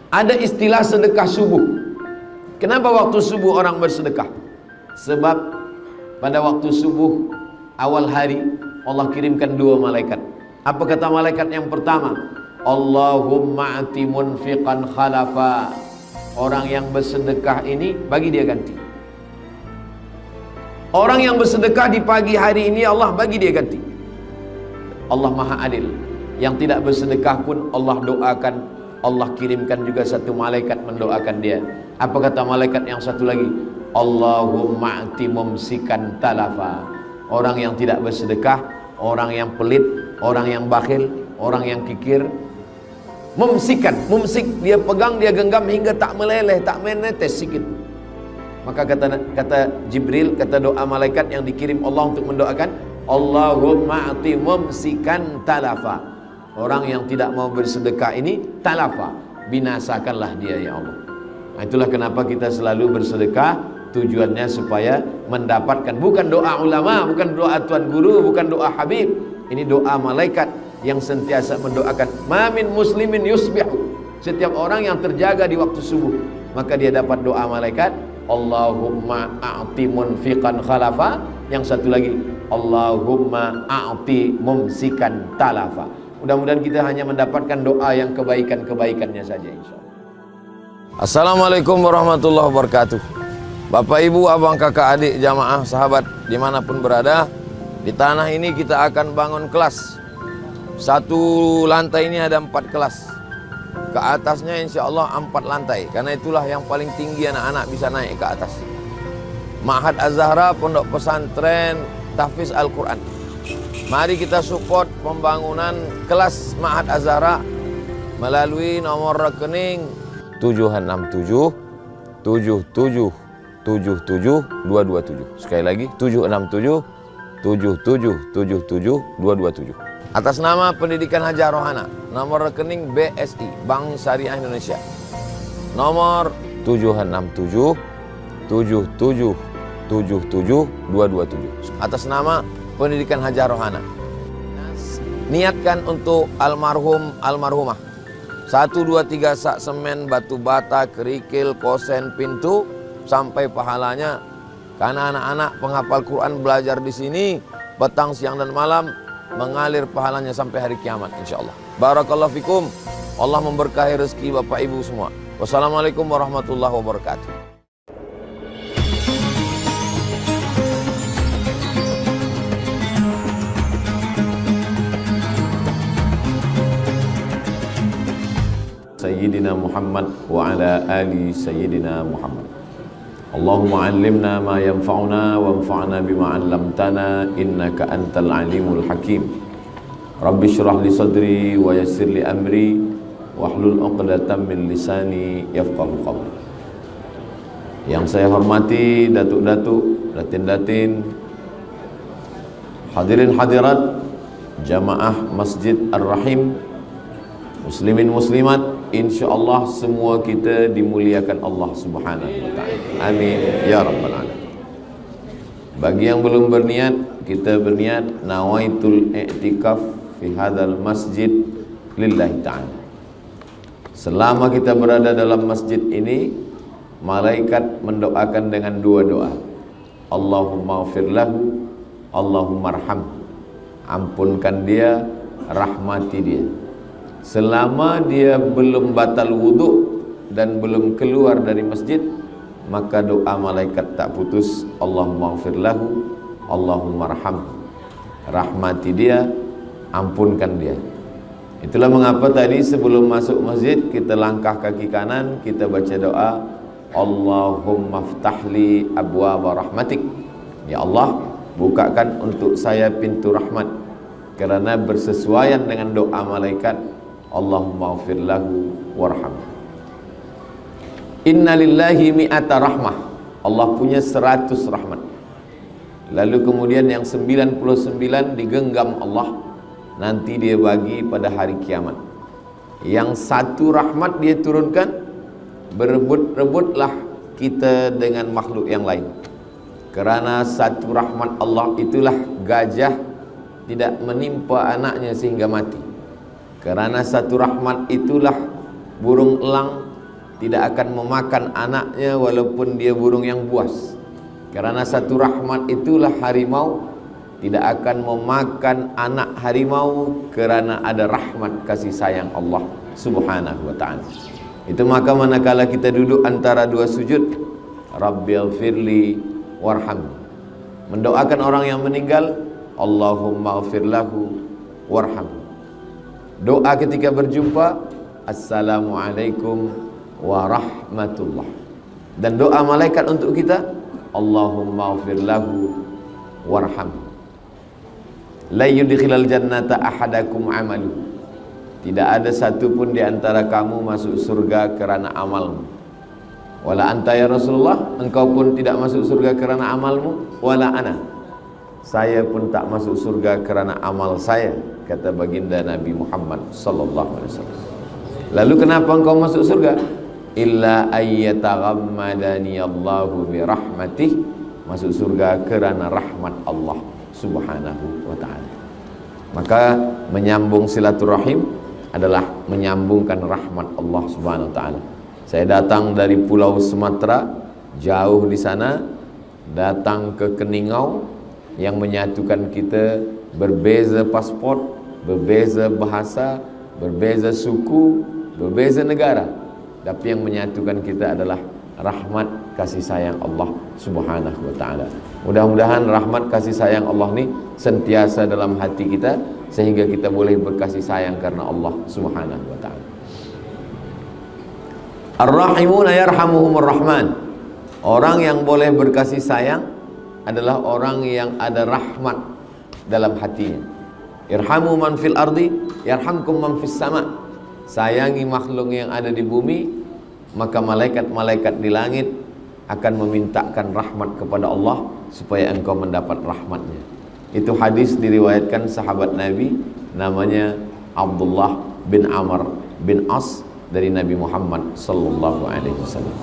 Ada istilah sedekah subuh. Kenapa waktu subuh orang bersedekah? Sebab pada waktu subuh awal hari Allah kirimkan dua malaikat. Apa kata malaikat yang pertama? Allahumma ati munfiqan khalafa. Orang yang bersedekah ini bagi dia ganti. Orang yang bersedekah di pagi hari ini Allah bagi dia ganti. Allah Maha Adil. Yang tidak bersedekah pun Allah doakan, Allah kirimkan juga satu malaikat mendoakan dia. Apa kata malaikat yang satu lagi? Allahumma ati mumsikan talafa. Orang yang tidak bersedekah, orang yang pelit, orang yang bakhil, orang yang kikir, mumsikan, mumsik, dia pegang, dia genggam hingga tak meleleh, tak menetes sikit. Maka kata Jibril, kata doa malaikat yang dikirim Allah untuk mendoakan, Allahumma ati mumsikan talafa. Orang yang tidak mau bersedekah ini talafa, binasakanlah dia ya Allah. Nah, itulah kenapa kita selalu bersedekah, tujuannya supaya mendapatkan, bukan doa ulama, bukan doa tuan guru, bukan doa habib. Ini doa malaikat yang sentiasa mendoakan. Ma min muslimin yusbihu. Setiap orang yang terjaga di waktu subuh, maka dia dapat doa malaikat. Allahumma a'ti munfiqan khalafa. Yang satu lagi, Allahumma a'ti mumsikan talafa. Mudah-mudahan kita hanya mendapatkan doa yang kebaikan-kebaikannya saja insyaallah. Assalamualaikum warahmatullahi wabarakatuh. Bapak, ibu, abang, kakak, adik, jamaah, sahabat dimanapun berada, di tanah ini kita akan bangun kelas. Satu lantai ini ada 4 kelas. Ke atasnya insya Allah 4 lantai. Karena itulah yang paling tinggi anak-anak bisa naik ke atas. Ma'had Az-Zahra, pondok pesantren tahfiz Al-Quran. Mari kita support pembangunan kelas Ma'had Az-Zahra melalui nomor rekening 767 77 77 227. Sekali lagi 767 77 77 227. Atas nama Pendidikan Hajar Rohana, nomor rekening BSI, Bank Syariah Indonesia. Nomor 767 77 77 227. Atas nama Pendidikan Hajar Rohana. Niatkan untuk almarhum almarhumah. 1 2 3 sak semen, batu bata, kerikil, kosen, pintu sampai pahalanya. Karena anak-anak penghafal Quran belajar di sini petang, siang dan malam, mengalir pahalanya sampai hari kiamat insyaallah. Barakallahu fikum. Allah memberkahi rezeki Bapak Ibu semua. Wassalamualaikum warahmatullahi wabarakatuh. Sayyidina Muhammad wa ala ali Sayyidina Muhammad. Allahumma allimna ma yanfa'una wanfa'na bima 'allamtana innaka antal alimul hakim. Rabbi shrah li sadri wa yassir li amri wahlul 'uqdatam min lisani yafqahu qawli. Yang saya hormati datuk-datuk, datin-datin, hadirin hadirat jamaah Masjid Ar-Rahim, muslimin muslimat, insyaallah semua kita dimuliakan Allah Subhanahu wa taala. Amin ya rabbal alamin. Bagi yang belum berniat, kita berniat nawaitul i'tikaf fi hadzal masjid lillahi ta'ala. Selama kita berada dalam masjid ini, malaikat mendoakan dengan 2 doa. Allahumma ighfir lahu, Allahumma arhamhu. Ampunkan dia, rahmati dia. Selama dia belum batal wudhu dan belum keluar dari masjid, maka doa malaikat tak putus. Allahumma ighfir lahu, Allahumma arhamhu. Rahmati dia, ampunkan dia. Itulah mengapa tadi sebelum masuk masjid kita langkah kaki kanan, kita baca doa Allahumma ftahli abwaaba rahmatik. Ya Allah, bukakan untuk saya pintu rahmat. Karena bersesuaian dengan doa malaikat, Allahumma ighfir lahu warhamhu. Inna lillahi mi'ata rahmah. Allah punya 100 rahmat. Lalu kemudian yang 99 digenggam Allah, nanti dia bagi pada hari kiamat. Yang 1 rahmat dia turunkan, berebut-rebutlah kita dengan makhluk yang lain. Karena 1 rahmat Allah itulah gajah tidak menimpa anaknya sehingga mati. Karena 1 rahmat itulah burung elang tidak akan memakan anaknya walaupun dia burung yang buas. Karena satu rahmat itulah harimau tidak akan memakan anak harimau kerana ada rahmat kasih sayang Allah Subhanahu wa ta'ala. Itu maka manakala kita duduk antara dua sujud, Rabbighfirli warhamni, mendoakan orang yang meninggal, Allahumma ghfir lahu warhamni. Doa ketika berjumpa, Assalamualaikum warahmatullah. Dan doa malaikat untuk kita, Allahumma ghfir lahu warhamni. La yudkhilal jannata ahadakum amaluhu. Tidak ada satu pun di antara kamu masuk surga kerana amalmu. Wala anta ya Rasulullah, engkau pun tidak masuk surga kerana amalmu. Wala ana, saya pun tak masuk surga kerana amal saya, kata baginda Nabi Muhammad sallallahu alaihi wasallam. Lalu kenapa engkau masuk surga? Illa ayyataghammadani Allahu bi rahmatih, masuk surga kerana rahmat Allah Subhanahu wa ta'ala. Maka menyambung silaturahim adalah menyambungkan rahmat Allah Subhanahu wa ta'ala. Saya datang dari Pulau Sumatera, jauh di sana, datang ke Keningau, yang menyatukan kita berbeza paspor, berbeza bahasa, berbeza suku, berbeza negara, tapi yang menyatukan kita adalah rahmat kasih sayang Allah Subhanahu wa ta'ala. Mudah-mudahan rahmat kasih sayang Allah ni sentiasa dalam hati kita, sehingga kita boleh berkasih sayang karena Allah Subhanahu wa ta'ala. Ar-Rahimuna yarhamuhumur Rahman. Orang yang boleh berkasih sayang adalah orang yang ada rahmat dalam hatinya. Irhamu man fil ardi yarhamkum man fis sama. Sayangi makhluk yang ada di bumi, maka malaikat-malaikat di langit akan memintakan rahmat kepada Allah supaya engkau mendapat rahmatnya. Itu hadis diriwayatkan sahabat Nabi, namanya Abdullah bin Amr bin As, dari Nabi Muhammad sallallahu alaihi wasallam.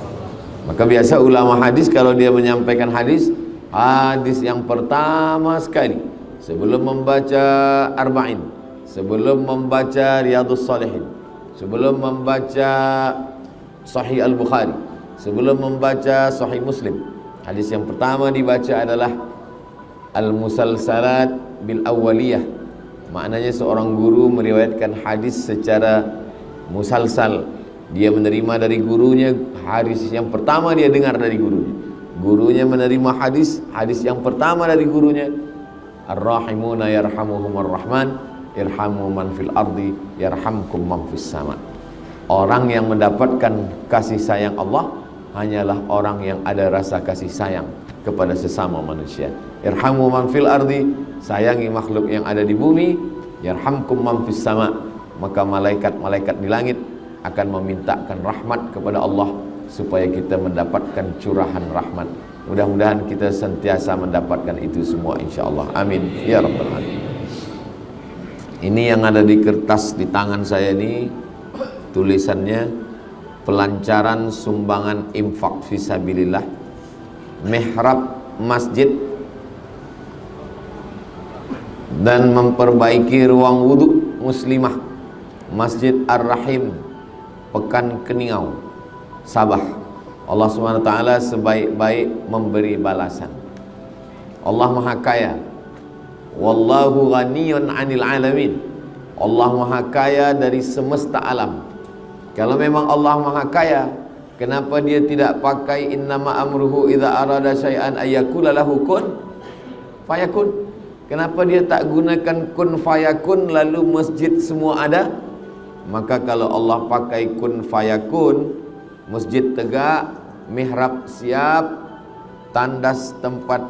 Maka biasa ulama hadis kalau dia menyampaikan hadis yang pertama sekali sebelum membaca Arba'in, sebelum membaca Riyadhus Shalihin, sebelum membaca Sahih Al-Bukhari, sebelum membaca Sahih Muslim, hadis yang pertama dibaca adalah Al-Musalsalat bil Awwaliyah. Maknanya seorang guru meriwayatkan hadis secara musalsal. Dia menerima dari gurunya hadis yang pertama, dia dengar dari gurunya. Gurunya menerima hadis yang pertama dari gurunya. Ar-Rahimuna yarhamuhumur Rahman, irhamu man fil ardi yarhamkum man fis sama. Orang yang mendapatkan kasih sayang Allah hanyalah orang yang ada rasa kasih sayang kepada sesama manusia. Irhamu man fil ardi, sayangi makhluk yang ada di bumi. Yarhamkum man fis sama, maka malaikat-malaikat di langit akan memintakan rahmat kepada Allah supaya kita mendapatkan curahan rahmat. Mudah-mudahan kita sentiasa mendapatkan itu semua insya-Allah. Amin ya rabbal alamin. Ini yang ada di kertas di tangan saya ini, tulisannya pelancaran sumbangan infak fisabilillah, mihrab masjid, dan memperbaiki ruang wudhu muslimah Masjid Ar-Rahim, Pekan Keningau, Sabah. Allah SWT sebaik-baik memberi balasan. Allah Maha Kaya. Wallahu ghaniyun 'anil 'alamin. Allah Maha Kaya dari semesta alam. Kalau memang Allah Maha Kaya, kenapa dia tidak pakai innama amruhu idza arada syai'an ayyakula lahu kun fayakun? Kenapa dia tak gunakan kun fayakun lalu masjid semua ada? Maka kalau Allah pakai kun fayakun, masjid tegak, mihrab siap, tandas tempat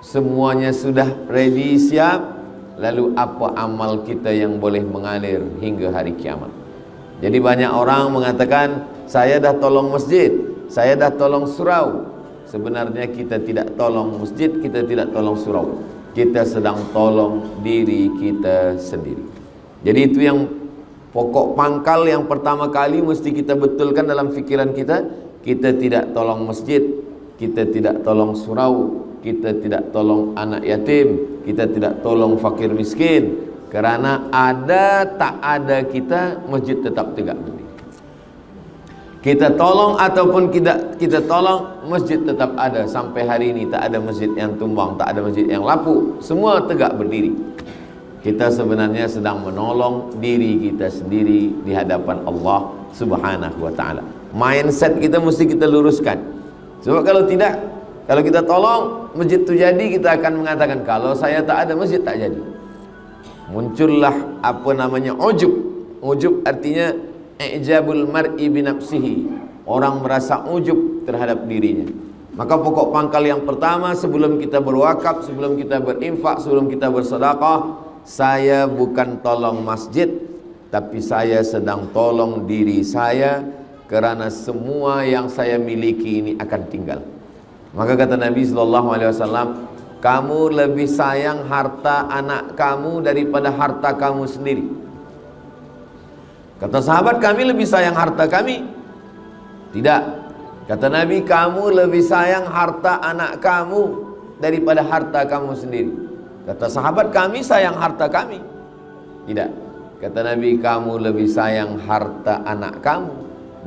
semuanya sudah ready siap, lalu apa amal kita yang boleh mengalir hingga hari kiamat? Jadi banyak orang mengatakan, saya dah tolong masjid, saya dah tolong surau. Sebenarnya kita tidak tolong masjid, kita tidak tolong surau, kita sedang tolong diri kita sendiri. Jadi itu yang pokok pangkal yang pertama kali mesti kita betulkan dalam fikiran kita. Kita tidak tolong masjid, kita tidak tolong surau, kita tidak tolong anak yatim, kita tidak tolong fakir miskin. Kerana ada tak ada kita, masjid tetap tegak berdiri. Kita tolong ataupun kita tolong, masjid tetap ada. Sampai hari ini tak ada masjid yang tumbang, tak ada masjid yang lapuk, semua tegak berdiri. Kita sebenarnya sedang menolong diri kita sendiri di hadapan Allah Subhanahu wa ta'ala. Mindset kita mesti kita luruskan. Sebab kalau tidak, kalau kita tolong masjid itu jadi, kita akan mengatakan kalau saya tak ada masjid tak jadi. Muncullah apa namanya ujub. Ujub artinya i'jabul mar'i binafsihi. Orang merasa ujub terhadap dirinya. Maka pokok pangkal yang pertama, sebelum kita berwakaf, sebelum kita berinfak, sebelum kita bersedekah, saya bukan tolong masjid, tapi saya sedang tolong diri saya, kerana semua yang saya miliki ini akan tinggal. Maka kata Nabi SAW, kamu lebih sayang harta anak kamu daripada harta kamu sendiri. Kata sahabat, kami lebih sayang harta kami. Tidak. Kata Nabi, kamu lebih sayang harta anak kamu daripada harta kamu sendiri. Kata sahabat, kami sayang harta kami. Tidak. Kata Nabi, kamu lebih sayang harta anak kamu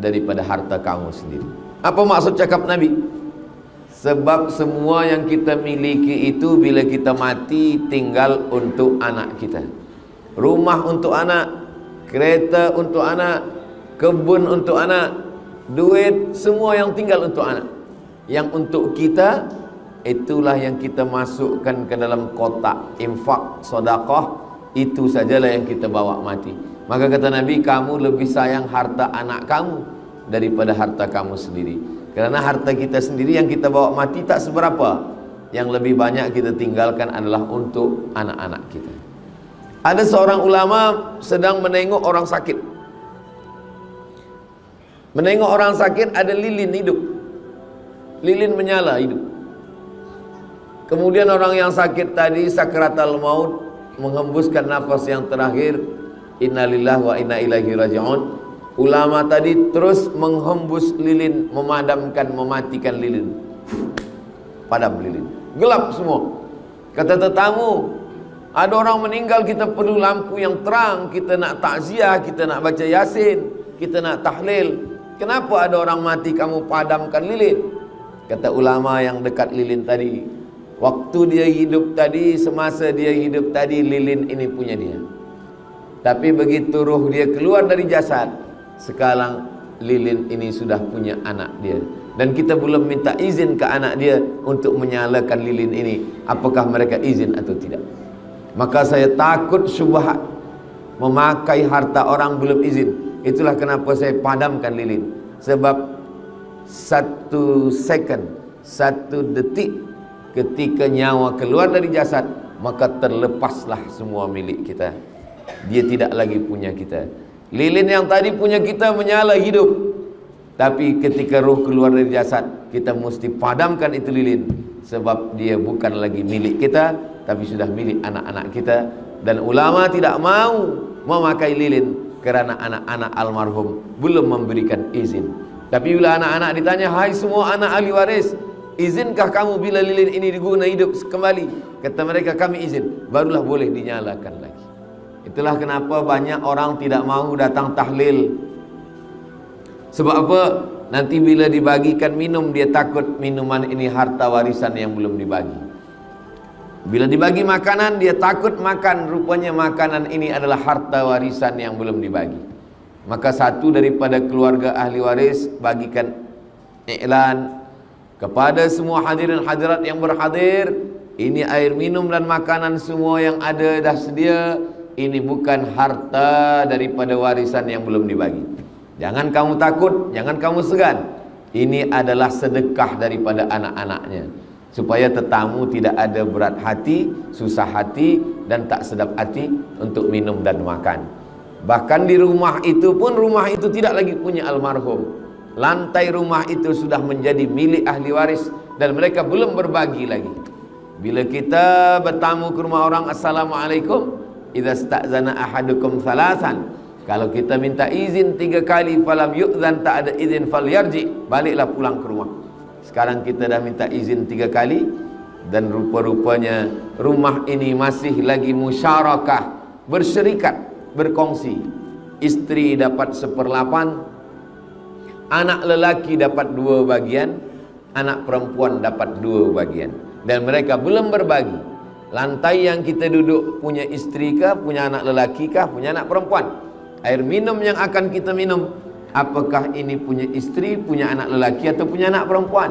daripada harta kamu sendiri. Apa maksud cakap Nabi? Sebab semua yang kita miliki itu bila kita mati tinggal untuk anak kita. Rumah untuk anak, kereta untuk anak, kebun untuk anak, duit, semua yang tinggal untuk anak. Yang untuk kita, itulah yang kita masukkan ke dalam kotak infak, sedekah. Itu sajalah yang kita bawa mati. Maka kata Nabi, kamu lebih sayang harta anak kamu daripada harta kamu sendiri. Kerana harta kita sendiri yang kita bawa mati tak seberapa. Yang lebih banyak kita tinggalkan adalah untuk anak-anak kita. Ada seorang ulama sedang menengok orang sakit. Menengok orang sakit, ada lilin hidup. Lilin menyala hidup. Kemudian orang yang sakit tadi sakratul maut, menghembuskan nafas yang terakhir, innalillahi wa inna ilaihi raji'un. Ulama tadi terus menghembus lilin, memadamkan, mematikan lilin. Padam lilin, gelap semua. Kata tetamu, ada orang meninggal, kita perlu lampu yang terang. Kita nak takziah, kita nak baca yasin, kita nak tahlil. Kenapa ada orang mati kamu padamkan lilin? Kata ulama yang dekat lilin tadi, waktu dia hidup tadi, semasa dia hidup tadi, lilin ini punya dia. Tapi begitu roh dia keluar dari jasad, sekarang lilin ini sudah punya anak dia. Dan kita belum minta izin ke anak dia untuk menyalakan lilin ini. Apakah mereka izin atau tidak? Maka saya takut syubhat memakai harta orang belum izin. Itulah kenapa saya padamkan lilin. Sebab 1 second, 1 detik ketika nyawa keluar dari jasad, maka terlepaslah semua milik kita. Dia tidak lagi punya kita. Lilin yang tadi punya kita menyala hidup. Tapi ketika roh keluar dari jasad, kita mesti padamkan itu lilin. Sebab dia bukan lagi milik kita, tapi sudah milik anak-anak kita. Dan ulama tidak mau memakai lilin kerana anak-anak almarhum belum memberikan izin. Tapi bila anak-anak ditanya, hai semua anak ahli waris, izinkah kamu bila lilin ini diguna hidup kembali? Kata mereka, kami izin. Barulah boleh dinyalakan lagi. Itulah kenapa banyak orang tidak mau datang tahlil. Sebab apa? Nanti bila dibagikan minum, dia takut minuman ini harta warisan yang belum dibagi. Bila dibagi makanan, dia takut makan, rupanya makanan ini adalah harta warisan yang belum dibagi. Maka satu daripada keluarga ahli waris bagikan iklan kepada semua hadirin hadirat yang berhadir, ini air minum dan makanan semua yang ada dah sedia. Ini bukan harta daripada warisan yang belum dibagi. Jangan kamu takut, jangan kamu segan. Ini adalah sedekah daripada anak-anaknya, supaya tetamu tidak ada berat hati, susah hati, dan tak sedap hati untuk minum dan makan. Bahkan di rumah itu pun, rumah itu tidak lagi punya almarhum. Lantai rumah itu sudah menjadi milik ahli waris, dan mereka belum berbagi lagi. Bila kita bertamu ke rumah orang, assalamualaikum, idza sta'zana ahadukum salasan, kalau kita minta izin 3 kali, falam yu'zan, tak ada izin, falyarji, baliklah pulang ke rumah. Sekarang kita dah minta izin 3 kali, dan rupa-rupanya rumah ini masih lagi musyarakah, bersyarikat, berkongsi. Istri dapat 1/8, Anak lelaki dapat 2 bagian, anak perempuan dapat 2 bagian. Dan mereka belum berbagi. Lantai yang kita duduk punya istri kah, punya anak lelaki kah, punya anak perempuan. Air minum yang akan kita minum, apakah ini punya istri, punya anak lelaki atau punya anak perempuan.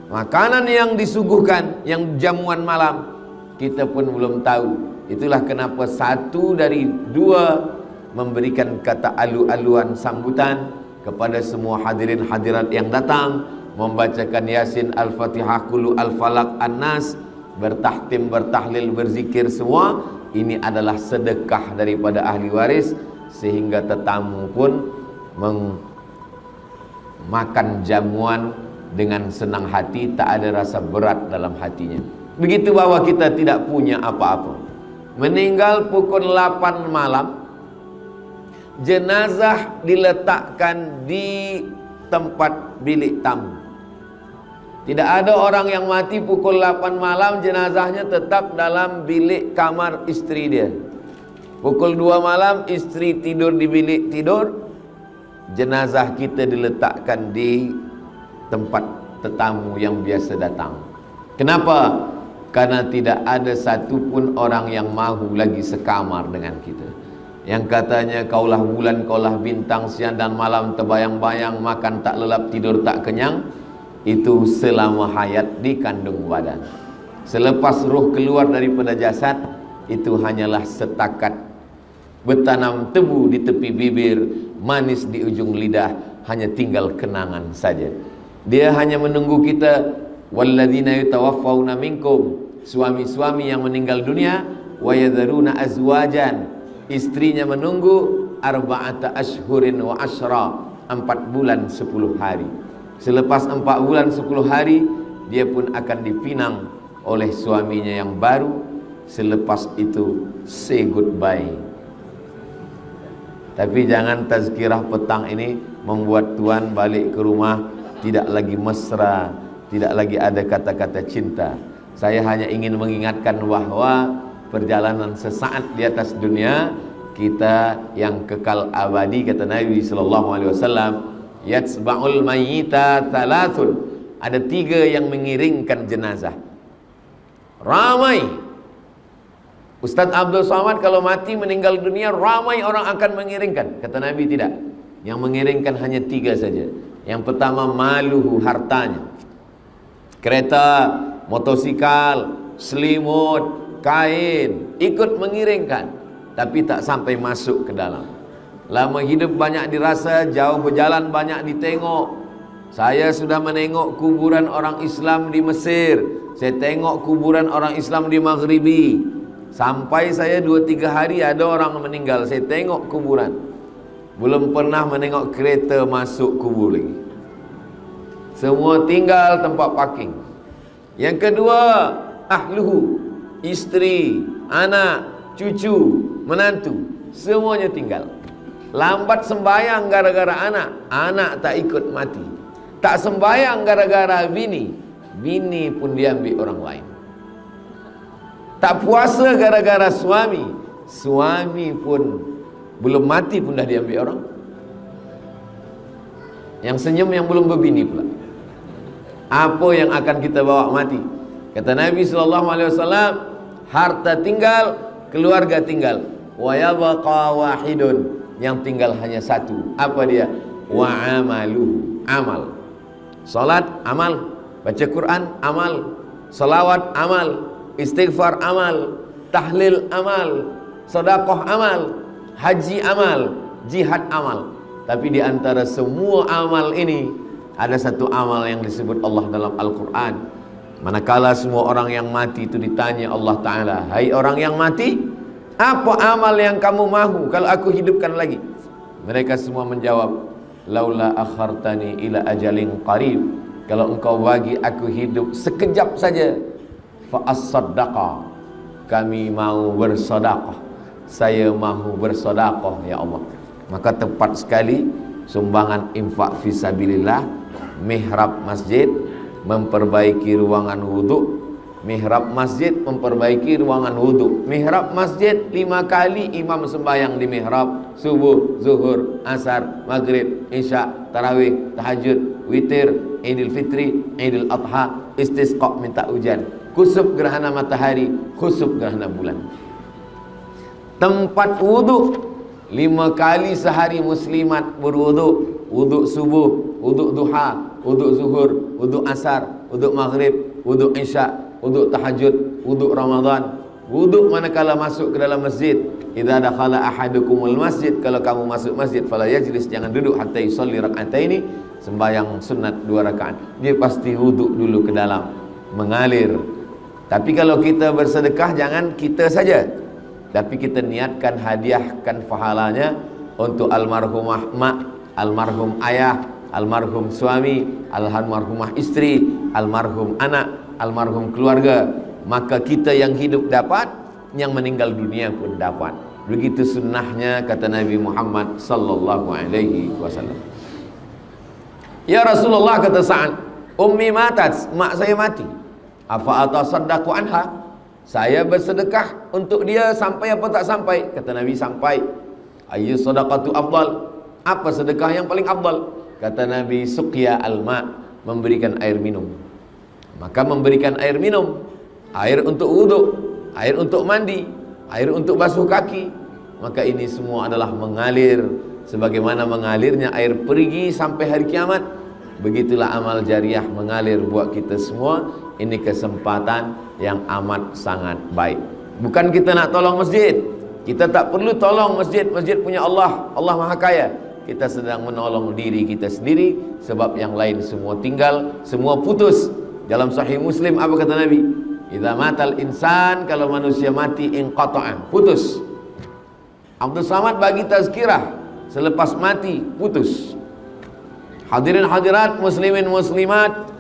Makanan yang disuguhkan, yang jamuan malam, kita pun belum tahu. Itulah kenapa 1 dari 2 memberikan kata alu-aluan sambutan kepada semua hadirin hadirat yang datang, membacakan Yasin, Al-Fatihah, Qul Al-Falaq, An-Nas, bertahtim, bertahlil, berzikir semua. Ini adalah sedekah daripada ahli waris, sehingga tetamu pun makan jamuan dengan senang hati, tak ada rasa berat dalam hatinya. Begitu bahwa kita tidak punya apa-apa. Meninggal pukul 8 malam, jenazah diletakkan di tempat bilik tamu. Tidak ada orang yang mati pukul 8 malam, jenazahnya tetap dalam bilik kamar istri dia. Pukul 2 malam istri tidur di bilik tidur, jenazah kita diletakkan di tempat tetamu yang biasa datang. Kenapa? Karena tidak ada satupun orang yang mahu lagi sekamar dengan kita. Yang katanya kaulah bulan, kaulah bintang, siang dan malam terbayang-bayang, makan tak lelap, tidur tak kenyang. Itu selama hayat di kandung badan. Selepas roh keluar daripada jasad, itu hanyalah setakat bertanam tebu di tepi bibir, manis di ujung lidah, hanya tinggal kenangan saja. Dia hanya menunggu kita. Walladzina yatawaffawna minkum, suami-suami yang meninggal dunia, wa yadharuna azwajan, istrinya menunggu, arba'ata ashhurin wa ashra, 4 bulan 10 hari. Selepas 4 bulan 10 hari, dia pun akan dipinang oleh suaminya yang baru. Selepas itu say goodbye. Tapi jangan tazkirah petang ini membuat tuan balik ke rumah tidak lagi mesra, tidak lagi ada kata-kata cinta. Saya hanya ingin mengingatkan bahwa perjalanan sesaat di atas dunia, kita yang kekal abadi, kata Nabi SAW, yatsba'ul mayyita thalathun, ada 3 yang mengiringkan jenazah. Ramai. Ustaz Abdul Somad kalau mati meninggal dunia, ramai orang akan mengiringkan. Kata Nabi tidak. Yang mengiringkan hanya 3 saja. Yang pertama, maluhu, hartanya. Kereta, motosikal, selimut, kain, ikut mengiringkan, tapi tak sampai masuk ke dalam. Lama hidup banyak dirasa, jauh berjalan banyak ditengok. Saya sudah menengok kuburan orang Islam di Mesir, saya tengok kuburan orang Islam di Maghribi. Sampai saya 2-3 hari ada orang meninggal, saya tengok kuburan. Belum pernah menengok kereta masuk kubur lagi. Semua tinggal tempat parking. Yang kedua, ahluhu, istri, anak, cucu, menantu, semuanya tinggal. Lambat sembayang gara-gara anak, anak tak ikut mati. Tak sembayang gara-gara bini, bini pun diambil orang lain. Tak puasa gara-gara suami, suami pun belum mati pun dah diambil orang. Yang senyum yang belum berbini pula. Apa yang akan kita bawa mati? Kata Nabi SAW, harta tinggal, keluarga tinggal. Wa yabqa wahidun, yang tinggal hanya 1. Apa dia? Wa amaluhu, amal. Salat, amal. Baca Quran, amal. Salawat, amal. Istighfar, amal. Tahlil, amal. Sedekah, amal. Haji, amal. Jihad, amal. Tapi di antara semua amal ini, ada satu amal yang disebut Allah dalam Al-Quran. Manakala semua orang yang mati itu ditanya Allah Ta'ala, hai orang yang mati, apa amal yang kamu mahu kalau aku hidupkan lagi? Mereka semua menjawab, laula akhartani ila ajalin qarib, kalau engkau bagi aku hidup sekejap saja, fa as-saddaqa, kami mau bersedekah, saya mahu bersedekah ya Allah. Maka tepat sekali sumbangan infak fisabilillah, mihrab masjid, memperbaiki ruangan wudhu, Mihrab masjid memperbaiki ruangan wudhu. Mihrab masjid 5 kali imam sembahyang di mihrab. Subuh, zuhur, asar, maghrib, isya, tarawih, tahajud, witir, idul fitri, idul adha, istisqa minta hujan, kusuf gerhana matahari, khusuf gerhana bulan. Tempat wudhu 5 kali sehari muslimat berwudhu. Wudhu subuh, wudhu duha, wudhu zuhur, wudhu asar, wudhu maghrib, wudhu isya, wudhu tahajud, wudhu Ramadan. Wudhu manakala masuk ke dalam masjid. Idza dakhala ahadukumul masjid, kalau kamu masuk masjid fala yajlis, jangan duduk hatta yusalli rak'ataini, sembahyang sunat 2 rakaat. Dia pasti wudhu dulu ke dalam, mengalir. Tapi kalau kita bersedekah jangan kita saja, tapi kita niatkan hadiahkan pahalanya untuk almarhumah mak, almarhum ayah, almarhum suami, almarhumah istri, almarhum anak, almarhum keluarga. Maka kita yang hidup dapat, yang meninggal dunia pun dapat. Begitu sunnahnya, kata Nabi Muhammad sallallahu alaihi wasallam. Ya Rasulullah, kata Sa'ad, ummi matat, mak saya mati. Afa atasaddaqu anha, saya bersedekah untuk dia sampai apa tak sampai? Kata Nabi, sampai. Ayyu sadaqatu afdal, apa sedekah yang paling afdal? Kata Nabi, suqya alma, memberikan air minum. Maka memberikan air minum, air untuk wudhu, air untuk mandi, air untuk basuh kaki, maka ini semua adalah mengalir sebagaimana mengalirnya air perigi sampai hari kiamat. Begitulah amal jariah mengalir buat kita semua. Ini kesempatan yang amat sangat baik. Bukan kita nak tolong masjid, kita tak perlu tolong masjid, masjid punya Allah, Allah Maha Kaya. Kita sedang menolong diri kita sendiri, sebab yang lain semua tinggal, semua putus. Dalam Sahih Muslim apa kata Nabi? Idza matal insan, kalau manusia mati, inqata'a, putus. Abdul Samad bagi tazkirah, selepas mati putus. Hadirin hadirat, muslimin muslimat,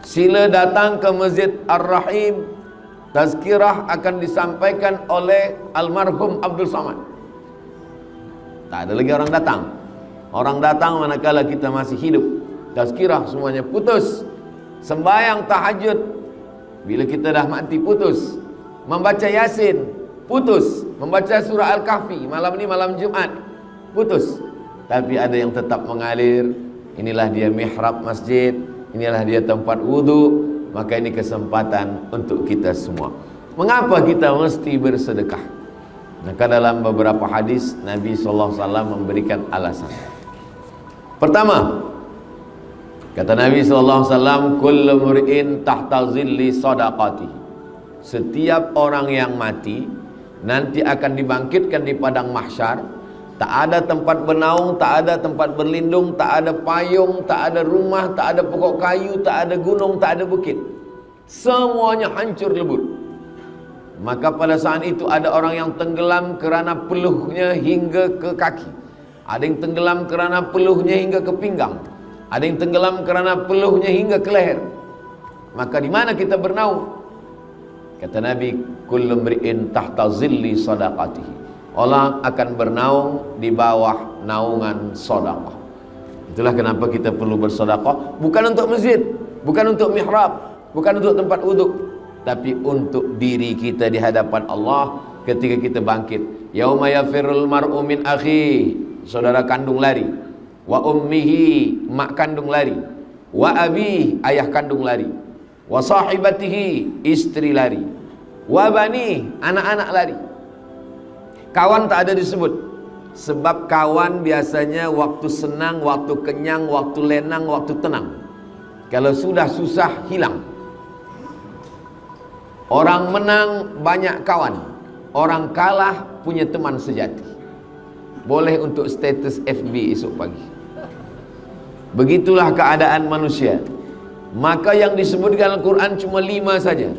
sila datang ke Masjid Ar-Rahim. Tazkirah akan disampaikan oleh almarhum Abdul Samad. Tak ada lagi orang datang. Orang datang manakala kita masih hidup. Tazkirah semuanya putus. Sembahyang tahajud, bila kita dah mati putus. Membaca Yasin putus. Membaca surah Al-Kahfi malam ni malam Jumat putus. Tapi ada yang tetap mengalir. Inilah dia mihrab masjid, inilah dia tempat wudhu. Maka ini kesempatan untuk kita semua. Mengapa kita mesti bersedekah? Maka dalam beberapa hadis Nabi SAW memberikan alasan. Pertama, kata Nabi SAW, kullu mur'in tahta zilli sadaqatihi. Setiap orang yang mati nanti akan dibangkitkan di padang mahsyar. Tak ada tempat bernaung, tak ada tempat berlindung, tak ada payung, tak ada rumah, tak ada pokok kayu, tak ada gunung, tak ada bukit. Semuanya hancur lebur. Maka pada saat itu ada orang yang tenggelam kerana peluhnya hingga ke kaki. Ada yang tenggelam kerana peluhnya hingga ke pinggang. Ada yang tenggelam kerana peluhnya hingga ke leher. Maka di mana kita bernaung? Kata Nabi, kullu mri'in tahta zilli sadaqatihi. Orang akan bernaung di bawah naungan sedekah. Itulah kenapa kita perlu bersedekah, bukan untuk masjid, bukan untuk mihrab, bukan untuk tempat wuduk, tapi untuk diri kita di hadapan Allah ketika kita bangkit. Yauma yafirrul mar'u min akhi, saudara kandung lari, wa ummihi, mak kandung lari, wa abi, ayah kandung lari, wa sahibatihi, istri lari, wa bani, anak-anak lari. Kawan tak ada disebut. Sebab kawan biasanya waktu senang, waktu kenyang, waktu lenang, waktu tenang. Kalau sudah susah, hilang. Orang menang banyak kawan, orang kalah punya teman sejati. Boleh untuk status FB esok pagi. Begitulah keadaan manusia. Maka yang disebutkan Al-Quran cuma 5 saja.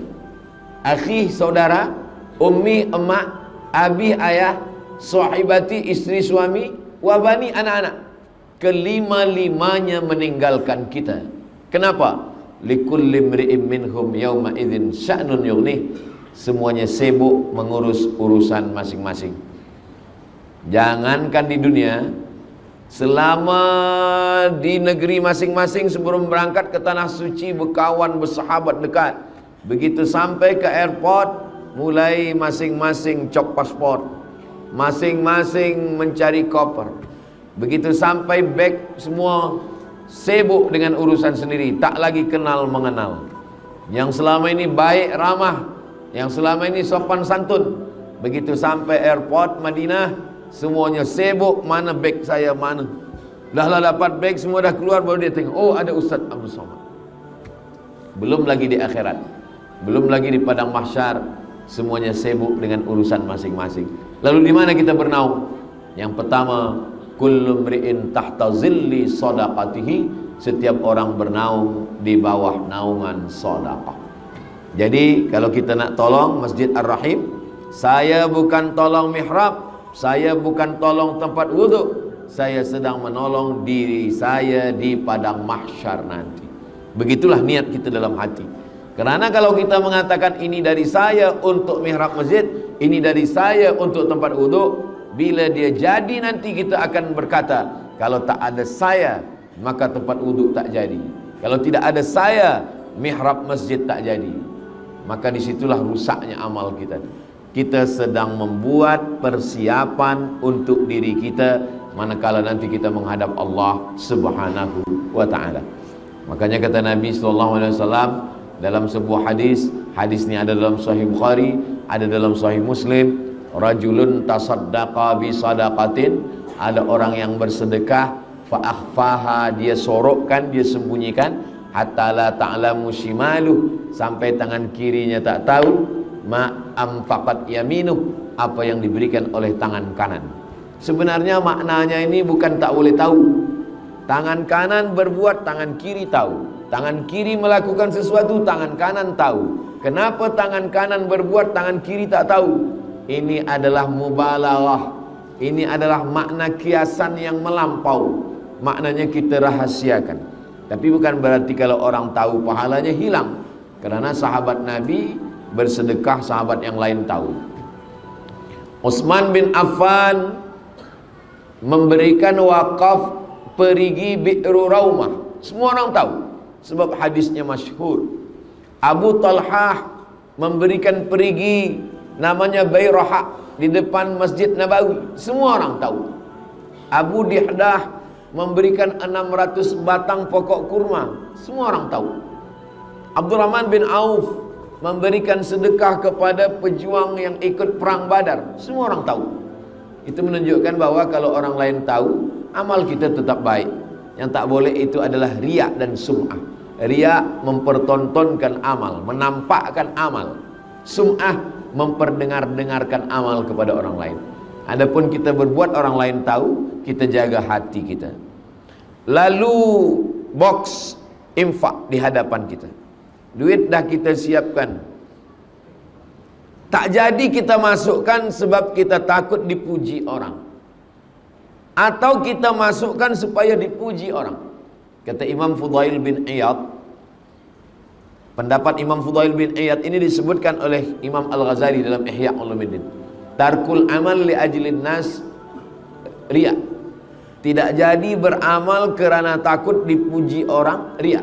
Akhi, saudara, ummi, emak, abi, ayah, sahibati, istri, suami, wabani, anak-anak. Kelima-limanya meninggalkan kita. Kenapa? Likulli mri'in minhum yawma idzin sya'nun yughnih. Semuanya sibuk mengurus urusan masing-masing. Jangankan di dunia, selama di negeri masing-masing sebelum berangkat ke tanah suci, berkawan, bersahabat dekat, Begitu sampai ke airport, mulai masing-masing cop paspor, masing-masing mencari koper. Begitu sampai bag, semua sibuk dengan urusan sendiri, tak lagi kenal mengenal. Yang selama ini baik ramah, yang selama ini sopan santun, begitu sampai airport Madinah, semuanya sibuk, mana bag saya, mana. Dah dapat bag, semua dah keluar, baru dia tengok, oh ada Ustaz Abdul Somad. Belum lagi di akhirat, belum lagi di padang mahsyar, semuanya sibuk dengan urusan masing-masing. Lalu di mana kita bernaung? Yang pertama, kullu mri'in tahta zilli shadaqatihi, setiap orang bernaung di bawah naungan sedekah. Jadi kalau kita nak tolong Masjid Ar-Rahim, saya bukan tolong mihrab, saya bukan tolong tempat wudhu, saya sedang menolong diri saya di padang mahsyar nanti. Begitulah niat kita dalam hati. Karena kalau kita mengatakan ini dari saya untuk mihrab masjid, ini dari saya untuk tempat wudhu, bila dia jadi nanti kita akan berkata, kalau tak ada saya, maka tempat wudhu tak jadi. Kalau tidak ada saya, mihrab masjid tak jadi. Maka disitulah rusaknya amal kita. Kita sedang membuat persiapan untuk diri kita manakala nanti kita menghadap Allah Subhanahu wa ta'ala. Makanya kata Nabi SAW dalam sebuah hadis, hadis ini ada dalam Sahih Bukhari, ada dalam Sahih Muslim, rajulun tasaddaqa bi sadaqatin, ada orang yang bersedekah, fa akhfaha, dia sorokkan, dia sembunyikan, hatta la ta'lamu shimaluh, sampai tangan kirinya tak tahu, ma amfaqat yaminuh, apa yang diberikan oleh tangan kanan. Sebenarnya maknanya ini bukan tak boleh tahu. Tangan kanan berbuat, tangan kiri tahu. Tangan kiri melakukan sesuatu, tangan kanan tahu. Kenapa tangan kanan berbuat, tangan kiri tak tahu? Ini adalah mubalaghah. Ini adalah makna kiasan yang melampau. Maknanya kita rahasiakan. Tapi bukan berarti kalau orang tahu pahalanya hilang. Karena sahabat Nabi bersedekah, sahabat yang lain tahu. Utsman bin Affan memberikan wakaf perigi Bi'ru Raumah. Semua orang tahu sebab hadisnya masyhur. Abu Talhah memberikan perigi namanya Bayrahah di depan Masjid Nabawi. Semua orang tahu. Abu Dihdah memberikan 600 batang pokok kurma. Semua orang tahu. Abdurrahman bin Auf memberikan sedekah kepada pejuang yang ikut perang Badar. Semua orang tahu. Itu menunjukkan bahwa kalau orang lain tahu, amal kita tetap baik. Yang tak boleh itu adalah riya dan sum'ah. Riya mempertontonkan amal, menampakkan amal. Sum'ah memperdengar-dengarkan amal kepada orang lain. Adapun kita berbuat orang lain tahu, kita jaga hati kita. Lalu box infak di hadapan kita. Duit dah kita siapkan. Tak jadi kita masukkan sebab kita takut dipuji orang. Atau kita masukkan supaya dipuji orang. Kata Imam Fudail bin Iyad, pendapat Imam Fudail bin Iyad ini disebutkan oleh Imam Al-Ghazali dalam Ihya Ulumuddin. Tarkul amal li ajlin nas riya. Tidak jadi beramal kerana takut dipuji orang, riya.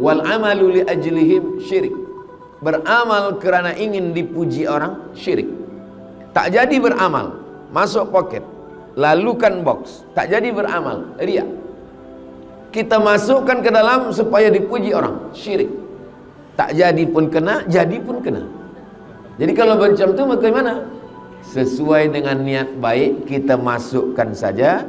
Wal amalu li ajlihim syirik. Beramal kerana ingin dipuji orang, syirik. Tak jadi beramal, masuk poket, lalukan box, tak jadi beramal, riya. Kita masukkan ke dalam supaya dipuji orang, syirik. Tak jadi pun kena, jadi pun kena. Jadi kalau macam tu bagaimana? Sesuai dengan niat baik kita masukkan saja.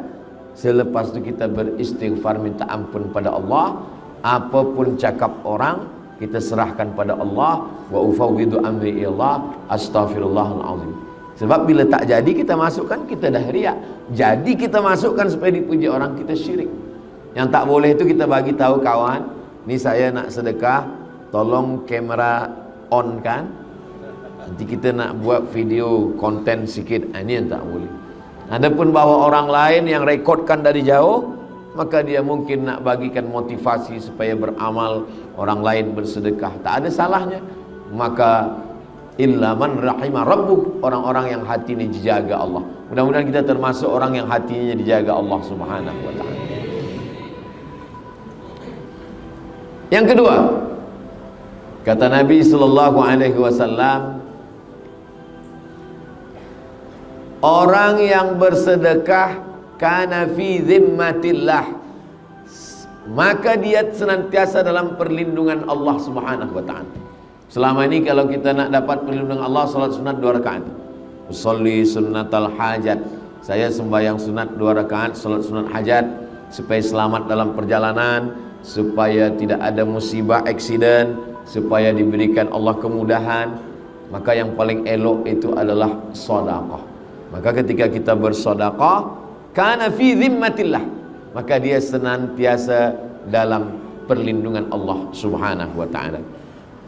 Selepas itu kita beristighfar, minta ampun pada Allah. Apapun cakap orang, kita serahkan pada Allah. Wa ufawwidu amri ilallah, astaghfirullahal azim. Sebab bila tak jadi kita masukkan, kita dah riak. Jadi kita masukkan supaya dipuji orang, kita syirik. Yang tak boleh itu kita bagi tahu kawan, ni saya nak sedekah, tolong kamera on kan. Nanti kita nak buat video konten sikit, ini yang tak boleh. Adapun bawa orang lain yang rekodkan dari jauh, maka dia mungkin nak bagikan motivasi supaya beramal, orang lain bersedekah, tak ada salahnya. Maka illa man rahimah rabbuh, orang-orang yang hati ini dijaga Allah. Mudah-mudahan kita termasuk orang yang hatinya dijaga Allah Subhanahu wa ta'ala. Yang kedua, Kata Nabi sallallahu alaihi wasallam, orang yang bersedekah kana fi zimmatillah, maka dia senantiasa dalam perlindungan Allah Subhanahu wa taala. Selama ini kalau kita nak dapat perlindungan Allah, salat sunat 2 rakaat. Usolli sunnatal hajat. Saya sembahyang sunat 2 rakaat, salat sunat hajat, supaya selamat dalam perjalanan, supaya tidak ada musibah, aksiden, supaya diberikan Allah kemudahan. Maka yang paling elok itu adalah sedekah. Maka ketika kita bersedekah, kana fi zimmatillah, maka dia senantiasa dalam perlindungan Allah Subhanahu wa taala.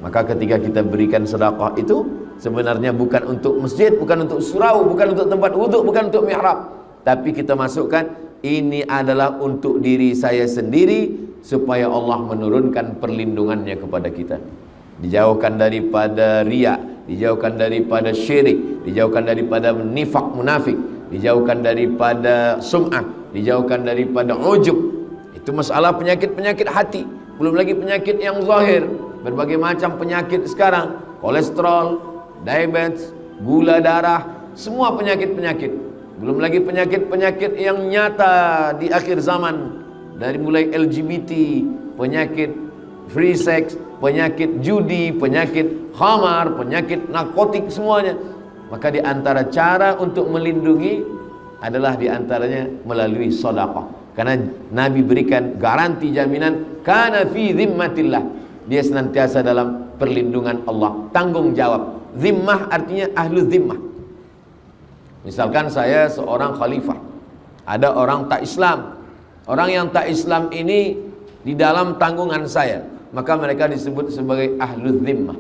Maka ketika kita berikan sedekah itu sebenarnya bukan untuk masjid, bukan untuk surau, bukan untuk tempat wuduk, bukan untuk mihrab, tapi kita masukkan ini adalah untuk diri saya sendiri, supaya Allah menurunkan perlindungannya kepada kita, dijauhkan daripada riya, dijauhkan daripada syirik, dijauhkan daripada nifak munafik, dijauhkan daripada sum'ah, dijauhkan daripada ujub. Itu masalah penyakit-penyakit hati. Belum lagi penyakit yang zahir, berbagai macam penyakit sekarang, kolesterol, diabetes, gula darah, semua penyakit-penyakit. Belum lagi penyakit-penyakit yang nyata di akhir zaman, dari mulai LGBT, penyakit free sex, penyakit judi, penyakit khamar, penyakit narkotik, semuanya. Maka di antara cara untuk melindungi adalah di antaranya melalui sedekah. Karena Nabi berikan garansi jaminan, kana fi zimmatillah, dia senantiasa dalam perlindungan Allah, tanggung jawab. Zimmah artinya ahlu zimmah. Misalkan saya seorang khalifah, ada orang tak Islam. Orang yang tak Islam ini di dalam tanggungan saya, maka mereka disebut sebagai ahlu zimmah.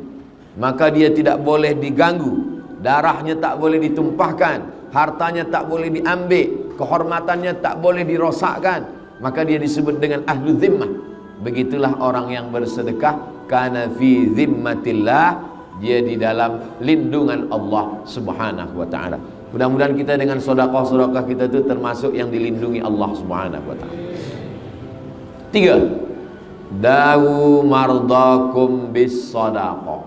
Maka dia tidak boleh diganggu, darahnya tak boleh ditumpahkan, hartanya tak boleh diambil, kehormatannya tak boleh dirosakkan. Maka dia disebut dengan ahlu zimmah. Begitulah orang yang bersedekah, kana fi zimmatillah, dia di dalam lindungan Allah Subhanahu wa taala. Mudah-mudahan kita dengan sedekah-sedekah kita itu termasuk yang dilindungi Allah Subhanahu wa taala. 3. Dawu mardakum bis sedekah.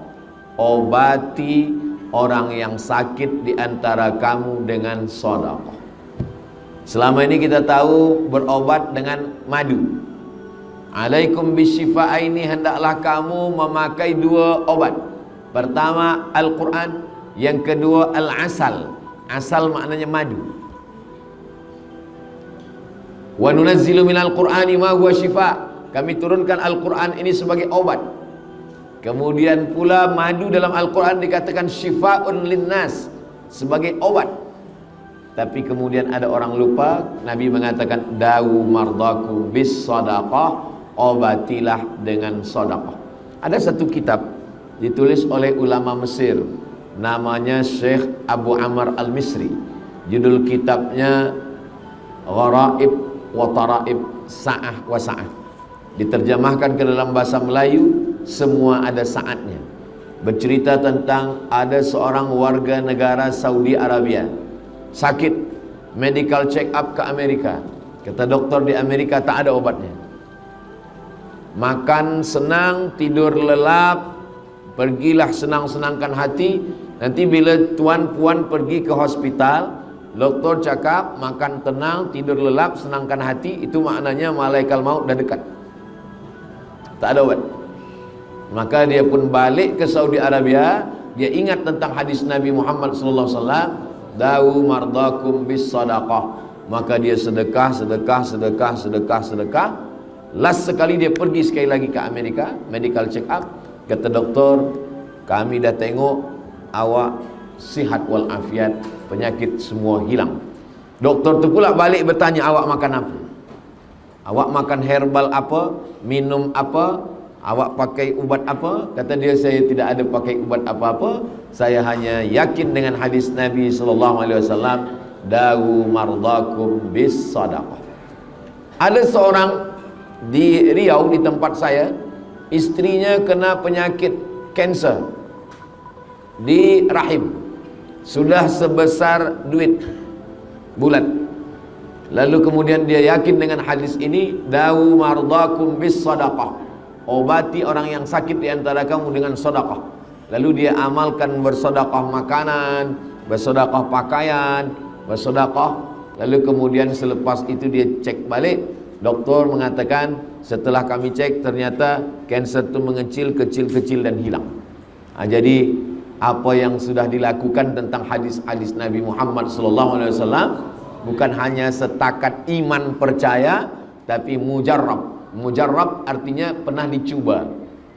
Obati orang yang sakit di antara kamu dengan sedekah. Selama ini kita tahu berobat dengan madu. Alaikum bisyifa'aini, hendaklah kamu memakai 2 obat. Pertama Al-Quran, yang kedua Al-Asal. Asal maknanya madu. Wa nunazzilu minal Qur'ani ma huwa syifa'. Kami turunkan Al-Quran ini sebagai obat. Kemudian pula madu dalam Al-Quran dikatakan syifa'un linnas, sebagai obat. Tapi kemudian ada orang lupa, Nabi mengatakan dawu mardakum bis sadaqah, obatilah dengan sedekah. Ada satu kitab ditulis oleh ulama Mesir, namanya Syekh Abu Amr Al-Misri. Judul kitabnya Gharaib wa Taraib Sa'ah wa Sa'ah. Diterjemahkan ke dalam bahasa Melayu, semua ada saatnya. Bercerita tentang ada seorang warga negara Saudi Arabia sakit, medical check up ke Amerika. Kata dokter di Amerika tak ada obatnya. Makan senang, tidur lelap, pergilah senang-senangkan hati. Nanti bila tuan puan pergi ke hospital, doktor cakap makan tenang, tidur lelap, senangkan hati, itu maknanya malaikat maut dah dekat. Tak ada obat. Maka dia pun balik ke Saudi Arabia. Dia ingat tentang hadis Nabi Muhammad sallallahu alaihi wasallam, dawu mardakum bis sadaqah. Maka dia sedekah. Last sekali dia pergi sekali lagi ke Amerika, medical check up. Kata doktor, kami dah tengok awak sihat walafiat, penyakit semua hilang. Doktor tu pula balik bertanya, awak makan apa? Awak makan herbal apa? Minum apa? Awak pakai ubat apa? Kata dia, saya tidak ada pakai ubat apa-apa. Saya hanya yakin dengan hadis Nabi SAW, dawu mardakum bis sadaqah. Ada seorang di Riau, di tempat saya, istrinya kena penyakit kanser di rahim, sudah sebesar duit bulat. Lalu kemudian dia yakin dengan hadis ini, dawu mardakum bis sadaqah, obati orang yang sakit di antara kamu dengan sedekah. Lalu dia amalkan bersedekah makanan, bersedekah pakaian, bersedekah. Lalu kemudian selepas itu dia cek balik, doktor mengatakan setelah kami cek ternyata kanser itu mengecil, kecil dan hilang. Jadi apa yang sudah dilakukan tentang hadis-hadis Nabi Muhammad SAW bukan hanya setakat iman percaya, tapi mujarrab. Mujarrab artinya pernah dicoba.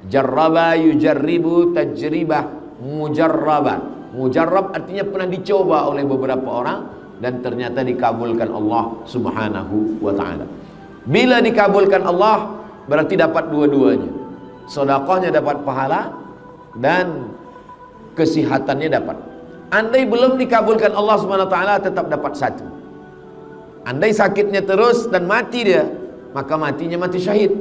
Jarraba yujarribu tajribah mujarraba. Mujarrab artinya pernah dicoba oleh beberapa orang dan ternyata dikabulkan Allah Subhanahu wa ta'ala. Bila dikabulkan Allah berarti dapat dua-duanya. Sedekahnya dapat pahala dan kesihatannya dapat. Andai belum dikabulkan Allah Subhanahu wa ta'ala tetap dapat satu. Andai sakitnya terus dan mati dia, maka matinya mati syahid.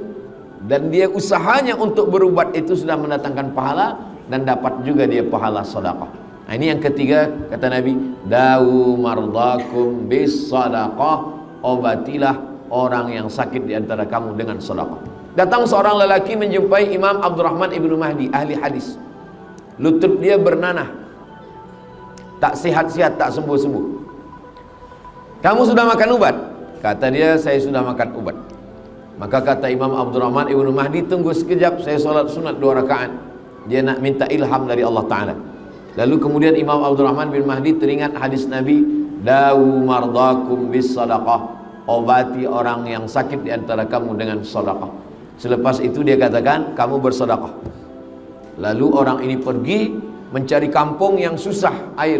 Dan dia usahanya untuk berubat itu sudah mendatangkan pahala dan dapat juga dia pahala sedekah. Nah, ini yang ketiga kata Nabi, dawu mardakum bis sadaqah, obatilah orang yang sakit di antara kamu dengan sedekah. Datang seorang lelaki menjumpai Imam Abdurrahman ibnu Mahdi, ahli hadis. Lutut dia bernanah, tak sihat-sihat, tak sembuh-sembuh. Kamu sudah makan ubat? Kata dia, saya sudah makan ubat. Maka kata Imam Abdurrahman ibnu Mahdi, tunggu sekejap, saya solat sunat 2 rakaat. Dia nak minta ilham dari Allah Ta'ala. Lalu kemudian Imam Abdurrahman bin Mahdi teringat hadis Nabi, dawu mardakum bis sadaqah, obati orang yang sakit di antara kamu dengan sedekah. Selepas itu dia katakan, kamu bersedekah. Lalu orang ini pergi mencari kampung yang susah air.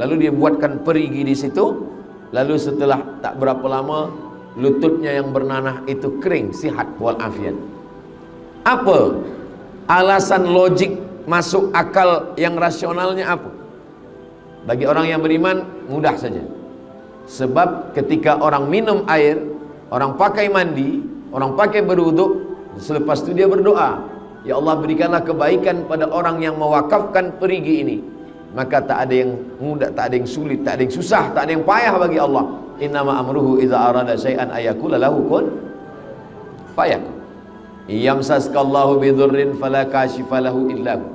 Lalu dia buatkan perigi di situ. Lalu setelah tak berapa lama, lututnya yang bernanah itu kering, sihat walafiat. Apa alasan logik masuk akal yang rasionalnya apa? Bagi orang yang beriman mudah saja. Sebab ketika orang minum air, orang pakai mandi, orang pakai berwuduk, selepas itu dia berdoa, ya Allah berikanlah kebaikan pada orang yang mewakafkan perigi ini. Maka tak ada yang mudah, tak ada yang sulit, tak ada yang susah, tak ada yang payah bagi Allah. Innama amruhu idza arada syai'an ayakula lahu kun fayakun. Yamsaskallahu bidurrin fala kashifa lahu illa hu.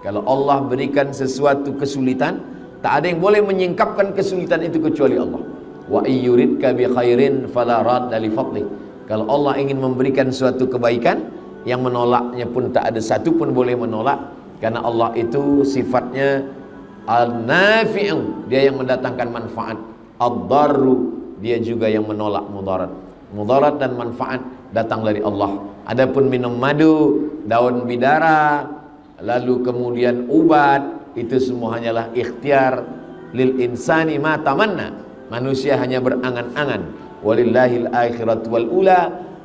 Kalau Allah berikan sesuatu kesulitan, tak ada yang boleh menyingkapkan kesulitan itu kecuali Allah. Wa ayyuridka bi khairin fala radda li fadlih. Kalau Allah ingin memberikan suatu kebaikan, yang menolaknya pun tak ada satu pun boleh menolak, karena Allah itu sifatnya al-nafi'u, dia yang mendatangkan manfaat. Ad-darru, dia juga yang menolak mudarat. Mudarat dan manfaat datang dari Allah. Adapun minum madu, daun bidara, lalu kemudian ubat, itu semua hanyalah ikhtiar lil insani ma tamanna. Manusia hanya berangan-angan. Walillahil akhiratu wal ula,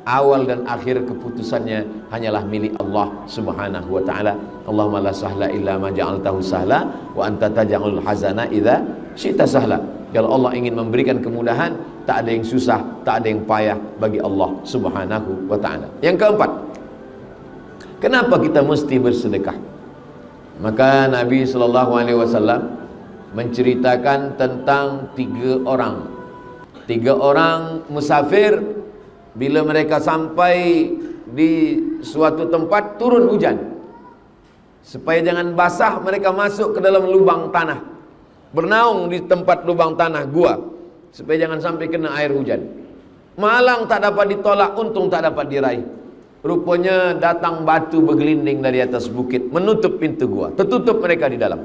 awal dan akhir keputusannya hanyalah milik Allah Subhanahu wa ta'ala. Allahumma la sahla illa ma ja'altahu sahla wa anta taj'alul hazana idza syi'ta sahla. Kalau Allah ingin memberikan kemudahan, tak ada yang susah, tak ada yang payah bagi Allah Subhanahu wa ta'ala. Yang keempat, kenapa kita mesti bersedekah? Maka Nabi SAW menceritakan tentang 3 orang. 3 orang musafir, bila mereka sampai di suatu tempat turun hujan, supaya jangan basah, mereka masuk ke dalam lubang tanah, bernaung di tempat lubang tanah gua, supaya jangan sampai kena air hujan. Malang tak dapat ditolak, untung tak dapat diraih. Rupanya datang batu bergelinding dari atas bukit, menutup pintu gua, tertutup mereka di dalam.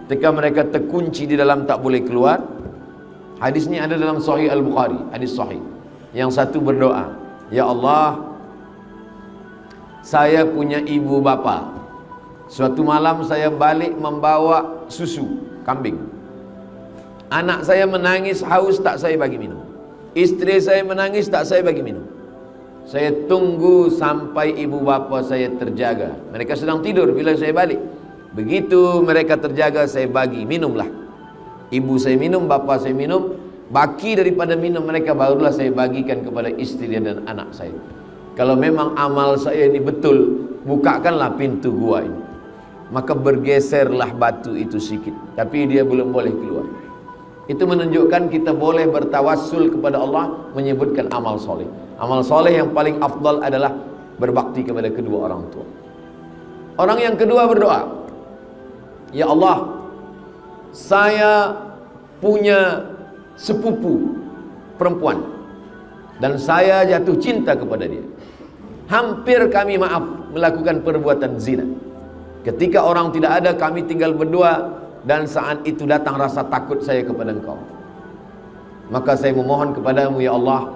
Ketika mereka terkunci di dalam, tak boleh keluar. Hadis ini ada dalam Sahih Al-Bukhari, hadis sahih. Yang satu berdoa, ya Allah, saya punya ibu bapa. Suatu malam saya balik membawa susu kambing. Anak saya menangis haus, tak saya bagi minum. Istri saya menangis, tak saya bagi minum. Saya tunggu sampai ibu bapa saya terjaga. Mereka sedang tidur bila saya balik. Begitu mereka terjaga, saya bagi, minumlah. Ibu saya minum, bapa saya minum. Baki daripada minum mereka barulah saya bagikan kepada istri dan anak saya. Kalau memang amal saya ini betul, bukakanlah pintu gua ini. Maka bergeserlah batu itu sikit, tapi dia belum boleh keluar. Itu menunjukkan kita boleh bertawassul kepada Allah, menyebutkan amal soleh. Amal soleh yang paling afdal adalah berbakti kepada kedua orang tua. Orang yang kedua berdoa, ya Allah, saya punya sepupu perempuan dan saya jatuh cinta kepada dia. Hampir kami melakukan perbuatan zina. Ketika orang tidak ada, kami tinggal berdua, dan saat itu datang rasa takut saya kepada Engkau. Maka saya memohon kepadamu ya Allah,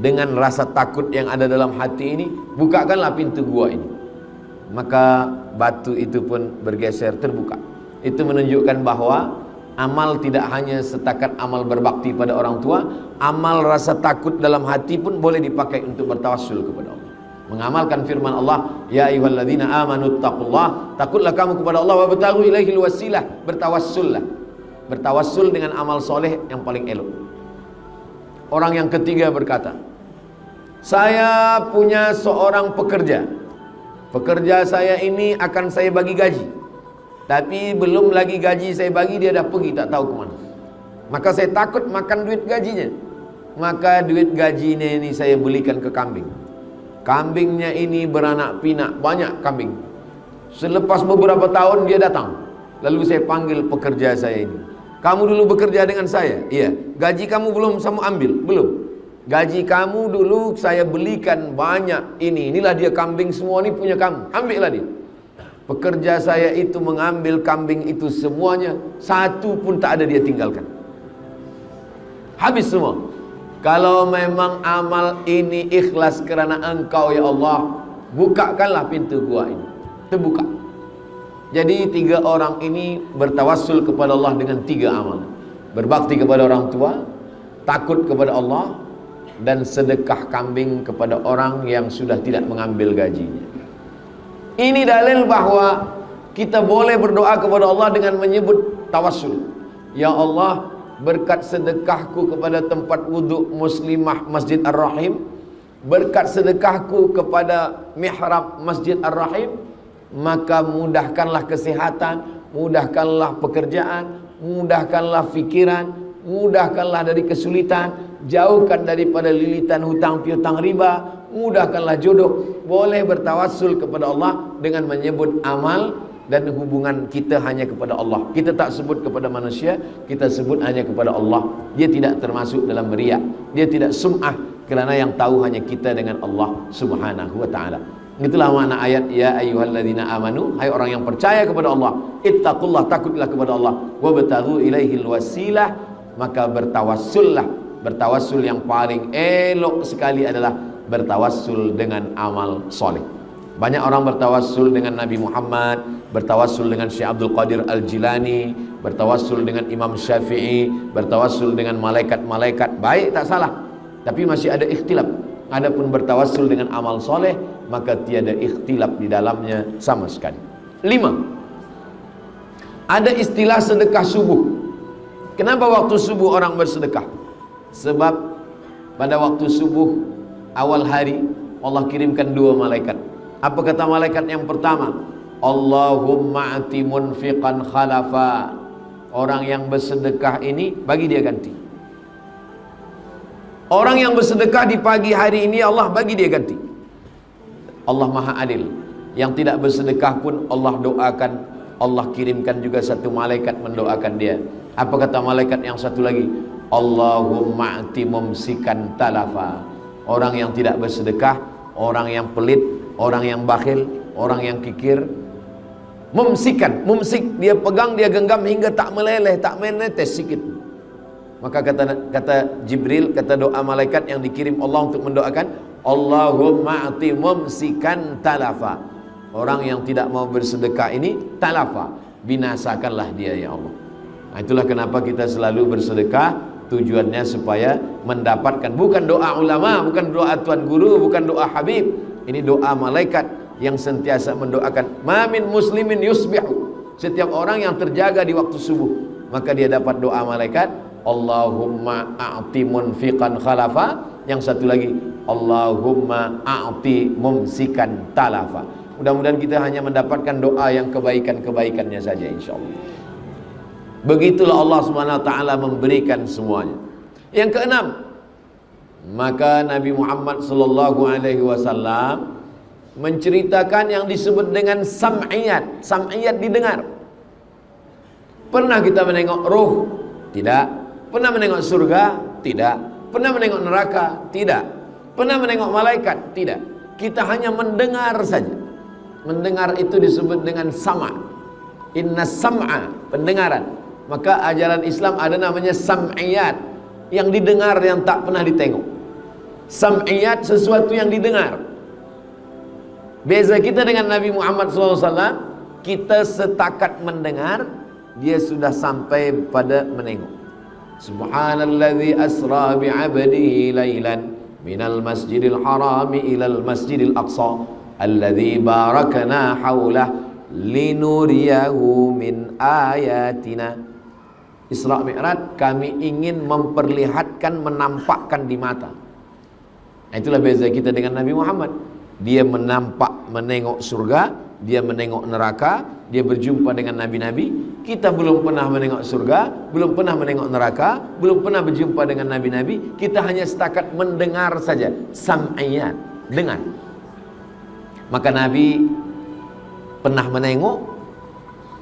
dengan rasa takut yang ada dalam hati ini, bukakanlah pintu gua ini. Maka batu itu pun bergeser, terbuka. Itu menunjukkan bahwa amal tidak hanya setakat amal berbakti pada orang tua, amal rasa takut dalam hati pun boleh dipakai untuk bertawassul kepada Allah. Mengamalkan firman Allah, ya ayyuhalladzina amanu taqullah, takutlah kamu kepada Allah, wa bataghu ilaihil wasilah, bertawassullah. Bertawassul dengan amal soleh yang paling elok. Orang yang ketiga berkata, saya punya seorang pekerja. Pekerja saya ini akan saya bagi gaji, tapi belum lagi gaji saya bagi, dia dah pergi tak tahu kemana. Maka saya takut makan duit gajinya. Maka duit gajinya ini saya belikan ke kambing. Kambingnya ini beranak pinak, banyak kambing. Selepas beberapa tahun dia datang. Lalu saya panggil pekerja saya ini, kamu dulu bekerja dengan saya? Iya. Gaji kamu belum kamu ambil? Belum. Gaji kamu dulu saya belikan banyak ini. Inilah dia kambing semua, ini punya kamu. Ambillah dia. Pekerja saya itu mengambil kambing itu semuanya, satu pun tak ada dia tinggalkan. Habis semua. Kalau memang amal ini ikhlas kerana Engkau ya Allah, bukakanlah pintu gua ini. Terbuka. Jadi tiga orang ini bertawassul kepada Allah dengan tiga amal. Berbakti kepada orang tua, takut kepada Allah, dan sedekah kambing kepada orang yang sudah tidak mengambil gajinya. Ini dalil bahwa kita boleh berdoa kepada Allah dengan menyebut tawassul. Ya Allah, berkat sedekahku kepada tempat wuduk Muslimah Masjid Ar-Rahim, berkat sedekahku kepada mihrab Masjid Ar-Rahim, maka mudahkanlah kesehatan, mudahkanlah pekerjaan, mudahkanlah fikiran, mudahkanlah dari kesulitan, jauhkan daripada lilitan hutang piutang riba, mudahkanlah jodoh. Boleh bertawassul kepada Allah dengan menyebut amal dan hubungan kita hanya kepada Allah. Kita tak sebut kepada manusia, kita sebut hanya kepada Allah. Dia tidak termasuk dalam riya, dia tidak sum'ah, kerana yang tahu hanya kita dengan Allah Subhanahu wa ta'ala. Itulah makna ayat ya ayyuhalladzina amanu, hai orang yang percaya kepada Allah, ittaqullah, takutlah kepada Allah, wabtaghu ilaihil wasilah, maka bertawassullah. Bertawassul yang paling elok sekali adalah bertawassul dengan amal soleh. Banyak orang bertawassul dengan Nabi Muhammad, bertawassul dengan Syekh Abdul Qadir Al-Jilani, bertawassul dengan Imam Syafi'i, bertawassul dengan malaikat-malaikat. Baik, tak salah, tapi masih ada ikhtilaf. Adapun bertawassul dengan amal soleh, maka tiada ikhtilaf di dalamnya sama sekali. 5. Ada istilah sedekah subuh. Kenapa waktu subuh orang bersedekah? Sebab pada waktu subuh awal hari Allah kirimkan dua malaikat. Apa kata malaikat yang pertama? Allahumma ati munfiqan khalafa. Orang yang bersedekah ini bagi dia ganti. Orang yang bersedekah di pagi hari ini Allah bagi dia ganti. Allah Maha Adil. Yang tidak bersedekah pun Allah doakan, Allah kirimkan juga satu malaikat mendoakan dia. Apa kata malaikat yang satu lagi? Allahumma ati mumsikan talafa. Orang yang tidak bersedekah, orang yang pelit, orang yang bakhil, orang yang kikir, mumsikan, mumsik, dia pegang, dia genggam hingga tak meleleh, tak menetes sikit. Maka kata Jibril, kata doa malaikat yang dikirim Allah untuk mendoakan, Allahumma ati mumsikan talafa. Orang yang tidak mau bersedekah ini talafa, binasakanlah dia ya Allah. Nah, itulah kenapa kita selalu bersedekah. Tujuannya supaya mendapatkan, bukan doa ulama, bukan doa tuan guru, bukan doa habib. Ini doa malaikat yang sentiasa mendoakan. Ma min muslimin yusbihu. Setiap orang yang terjaga di waktu subuh, maka dia dapat doa malaikat. Allahumma a'ti munfiqan khalafa. Yang satu lagi, Allahumma a'ti mumsikan talafa. Mudah-mudahan kita hanya mendapatkan doa yang kebaikan-kebaikannya saja insyaallah. Begitulah Allah SWT memberikan semuanya. Yang keenam, maka Nabi Muhammad SAW menceritakan yang disebut dengan sam'iyat. Sam'iyat didengar. Pernah kita menengok roh? Tidak. Pernah menengok surga? Tidak. Pernah menengok neraka? Tidak. Pernah menengok malaikat? Tidak. Kita hanya mendengar saja. Mendengar itu disebut dengan sama'. Inna sam'a, pendengaran. Maka ajaran Islam ada namanya sam'iyat, yang didengar yang tak pernah ditengok. Sam'iyat sesuatu yang didengar. Beza kita dengan Nabi Muhammad SAW, kita setakat mendengar, dia sudah sampai pada menengok. Subhanalladzi asra bi'abdihi laylan minal masjidil harami ilal masjidil aqsa alladzi barakna haulah linuriyahu min ayatina. Isra Mi'raj, kami ingin memperlihatkan, menampakkan di mata. Nah, itulah beza kita dengan Nabi Muhammad. Dia menengok surga, dia menengok neraka, dia berjumpa dengan nabi-nabi. Kita belum pernah menengok surga, belum pernah menengok neraka, belum pernah berjumpa dengan nabi-nabi. Kita hanya setakat mendengar saja, sam'iyat, dengar. Maka Nabi pernah menengok,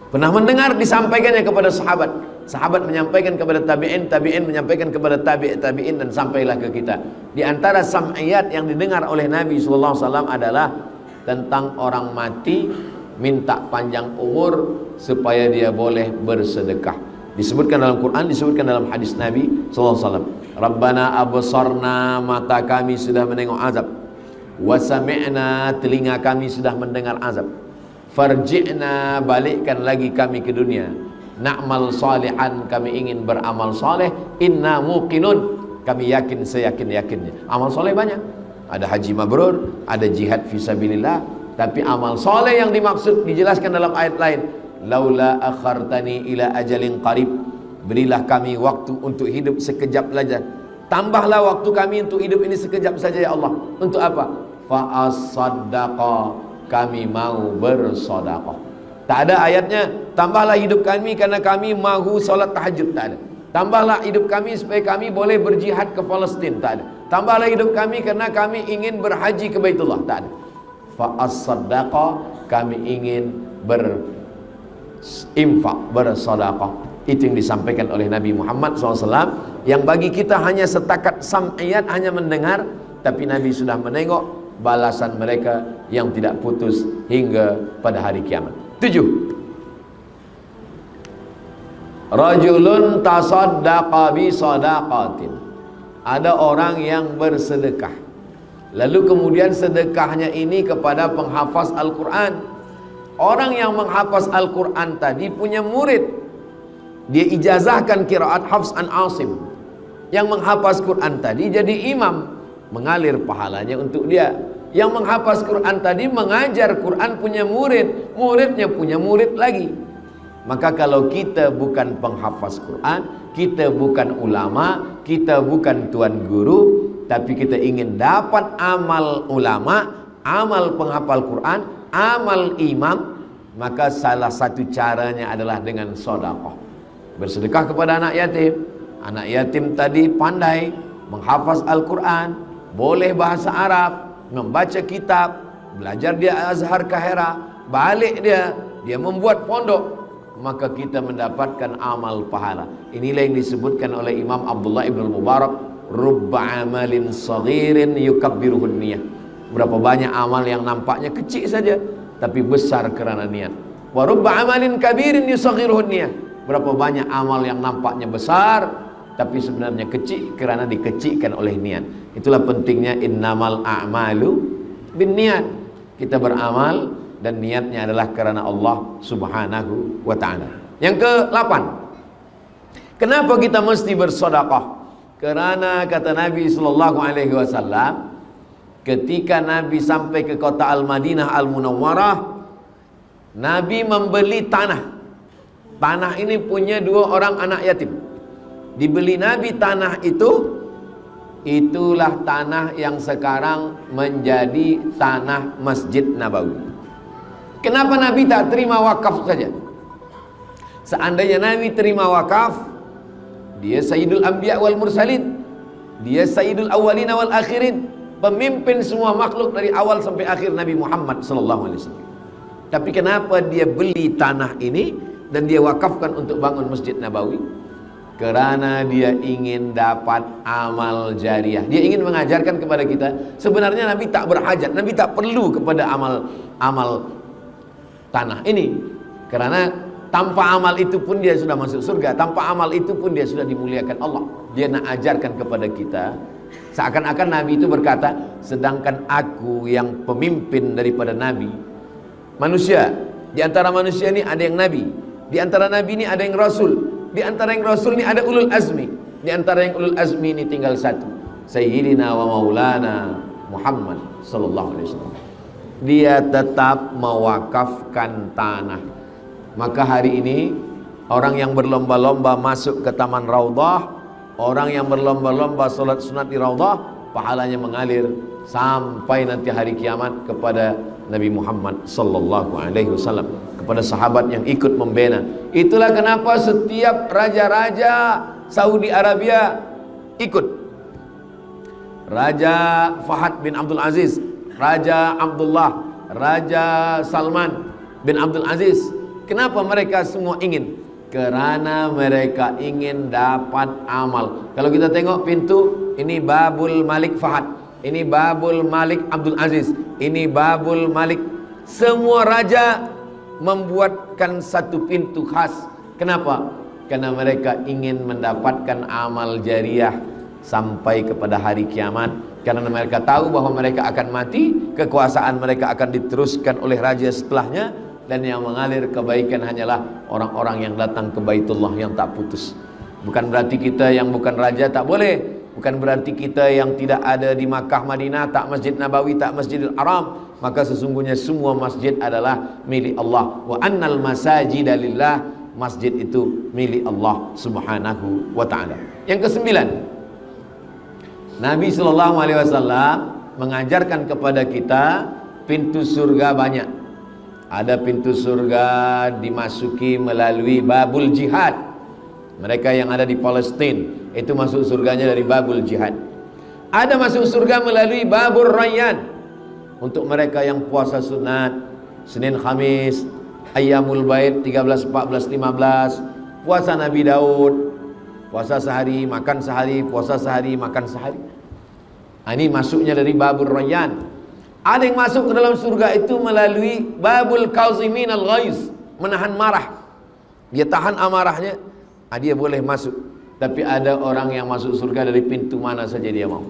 pernah mendengar, disampaikannya kepada sahabat. Sahabat menyampaikan kepada tabi'in, tabi'in menyampaikan kepada tabi'in, dan sampailah ke kita. Di antara sam'iyat yang didengar oleh Nabi SAW adalah tentang orang mati minta panjang umur supaya dia boleh bersedekah. Disebutkan dalam Quran, disebutkan dalam hadis Nabi SAW. Rabbana absarna, mata kami sudah menengok azab. Wa sami'na, telinga kami sudah mendengar azab. Farji'na, balikkan lagi kami ke dunia. Na'mal salihan, kami ingin beramal saleh. Inna muqinun, kami yakin seyakin-yakinnya. Amal saleh banyak. Ada haji mabrur, ada jihad fisabilillah. Tapi amal saleh yang dimaksud dijelaskan dalam ayat lain. Laula akhartani ila ajalin qarib, berilah kami waktu untuk hidup sekejap saja. Tambahlah waktu kami untuk hidup ini sekejap saja ya Allah. Untuk apa? Fa as-saddaqa, kami mau bersedekah. Tak ada ayatnya tambahlah hidup kami karena kami mahu solat tahajud. Tak ada. Tambahlah hidup kami supaya kami boleh berjihad ke Palestin. Tak ada. Tambahlah hidup kami karena kami ingin berhaji ke Baitullah. Tak ada. Fa'as-saddaqa, kami ingin berinfak, bersedekah. Itu yang disampaikan oleh Nabi Muhammad SAW, yang bagi kita hanya setakat sam'iyat, hanya mendengar. Tapi Nabi sudah menengok balasan mereka yang tidak putus hingga pada hari kiamat. 7. Rajulun tasaddaqa bi sadaqatin. Ada orang yang bersedekah, lalu kemudian sedekahnya ini kepada penghafaz Al-Quran. Orang yang menghafaz Al-Quran tadi punya murid, dia ijazahkan qiraat Hafs an Asim. Yang menghafaz Quran tadi jadi imam, mengalir pahalanya untuk dia. Yang menghafaz Quran tadi mengajar Quran, punya murid, muridnya punya murid lagi. Maka kalau kita bukan penghafaz Quran, kita bukan ulama, kita bukan tuan guru, tapi kita ingin dapat amal ulama, amal penghafal Quran, amal imam, maka salah satu caranya adalah dengan sedekah. Bersedekah kepada anak yatim. Anak yatim tadi pandai menghafaz Al-Quran, boleh bahasa Arab, membaca kitab, belajar dia Azhar Kahira, balik dia membuat pondok, maka kita mendapatkan amal pahala. Inilah yang disebutkan oleh Imam Abdullah ibn Mubarak, rubba amalin saghirin yukabbiruhun niyah. Berapa banyak amal yang nampaknya kecil saja tapi besar kerana niat. Wa rubba amalin kabirin yusaghiruhun niyah. Berapa banyak amal yang nampaknya besar tapi sebenarnya kecil kerana dikecilkan oleh niat. Itulah pentingnya innamal a'malu binniat. Kita beramal dan niatnya adalah kerana Allah Subhanahu wa ta'ala. Yang ke-8, kenapa kita mesti bersedekah? Kerana kata Nabi sallallahu alaihi wasallam, ketika Nabi sampai ke kota Al-Madinah Al-Munawwarah, Nabi membeli tanah. Tanah ini punya 2 orang anak yatim. Dibeli Nabi tanah itu, itulah tanah yang sekarang menjadi tanah Masjid Nabawi. Kenapa Nabi tak terima wakaf saja? Seandainya Nabi terima wakaf, dia Sayyidul Anbiya wal Mursalin, dia Sayyidul Awwalina wal Akhirin, pemimpin semua makhluk dari awal sampai akhir Nabi Muhammad sallallahu alaihi wasallam. Tapi kenapa dia beli tanah ini dan dia wakafkan untuk bangun Masjid Nabawi? Karena dia ingin dapat amal jariah. Dia ingin mengajarkan kepada kita, sebenarnya Nabi tak berhajat, Nabi tak perlu kepada amal tanah ini. Karena tanpa amal itu pun dia sudah masuk surga, tanpa amal itu pun dia sudah dimuliakan Allah. Dia nak ajarkan kepada kita, seakan-akan Nabi itu berkata, sedangkan aku yang pemimpin daripada Nabi, manusia, di antara manusia ini ada yang Nabi, di antara Nabi ini ada yang Rasul, di antara yang Rasul ini ada ulul azmi, di antara yang ulul azmi ini tinggal satu, Sayyidina wa Maulana Muhammad sallallahu alaihi wasallam. Dia tetap mewakafkan tanah. Maka hari ini orang yang berlomba-lomba masuk ke Taman Raudhah, orang yang berlomba-lomba solat sunat di Raudhah, pahalanya mengalir sampai nanti hari kiamat kepada Nabi Muhammad sallallahu alaihi wasallam, kepada sahabat yang ikut membina. Itulah kenapa setiap raja-raja Saudi Arabia ikut. Raja Fahad bin Abdul Aziz, Raja Abdullah, Raja Salman bin Abdul Aziz. Kenapa mereka semua ingin? Karena mereka ingin dapat amal. Kalau kita tengok pintu, ini Babul Malik Fahad, ini Babul Malik Abdul Aziz, ini Babul Malik. Semua raja membuatkan satu pintu khas. Kenapa? Karena mereka ingin mendapatkan amal jariah sampai kepada hari kiamat. Karena mereka tahu bahwa mereka akan mati, kekuasaan mereka akan diteruskan oleh raja setelahnya, dan yang mengalir kebaikan hanyalah orang-orang yang datang ke Baitullah yang tak putus. Bukan berarti kita yang bukan raja tak boleh, bukan berarti kita yang tidak ada di Makkah, Madinah, tak Masjid Nabawi, tak Masjidil Haram. Maka sesungguhnya semua masjid adalah milik Allah. Wa annal masajida lillah, masjid itu milik Allah subhanahu wa ta'ala. Yang kesembilan, Nabi SAW mengajarkan kepada kita pintu surga banyak. Ada pintu surga dimasuki melalui babul jihad. Mereka yang ada di Palestina itu masuk surganya dari babul jihad. Ada masuk surga melalui babur rayyan. Untuk mereka yang puasa sunat Senin Khamis, Ayyamul Bait 13, 14, 15, puasa Nabi Daud, puasa sehari, makan sehari, puasa sehari, makan sehari. Ini masuknya dari babur rayyan. Ada yang masuk ke dalam surga itu melalui babul kauzimin al-ghaiz, menahan marah. Dia tahan amarahnya, dia boleh masuk. Tapi ada orang yang masuk surga dari pintu mana saja dia mau.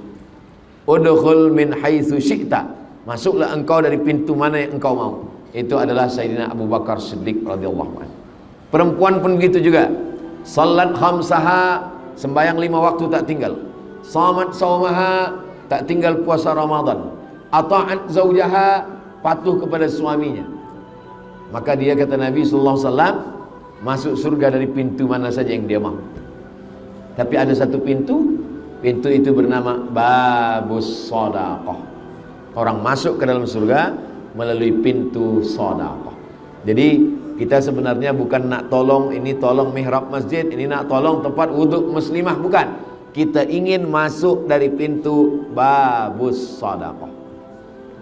Udkhul min haitsu syi'ta, masuklah engkau dari pintu mana yang engkau mau. Itu adalah Sayyidina Abu Bakar Siddiq radhiyallahu anhu. Perempuan pun begitu juga. Salat khamsaha, sembahyang 5 waktu tak tinggal. Shamat saumaha, tak tinggal puasa Ramadan. Ata'at zaujaha, patuh kepada suaminya. Maka dia, kata Nabi sallallahu alaihi wasallam, masuk surga dari pintu mana saja yang dia mau. Tapi ada satu pintu, pintu itu bernama Babus Shadaqah. Orang masuk ke dalam surga melalui pintu sedekah. Jadi kita sebenarnya bukan nak tolong ini, tolong mihrab masjid, ini nak tolong tempat wuduk muslimah, bukan. Kita ingin masuk dari pintu babus sedekah.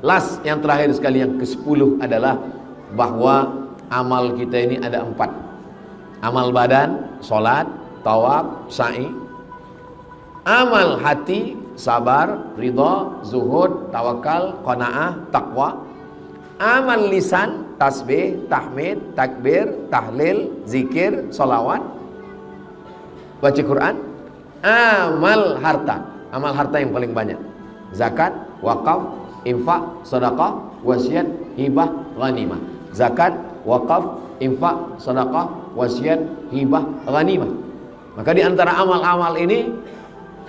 Last, yang terakhir sekali, yang ke-10 adalah bahwa amal kita ini ada 4. Amal badan, solat, tawaf, sa'i. Amal hati, sabar, ridha, zuhud, tawakal, qanaah, taqwa. Amal lisan, tasbih, tahmid, takbir, tahlil, zikir, salawat, baca Quran. Amal harta, amal harta yang paling banyak, zakat, wakaf, infak, sedekah, wasiat, hibah, ghanimah. Zakat, wakaf, infak, sedekah, wasiat, hibah, ghanimah. Maka di antara amal-amal ini,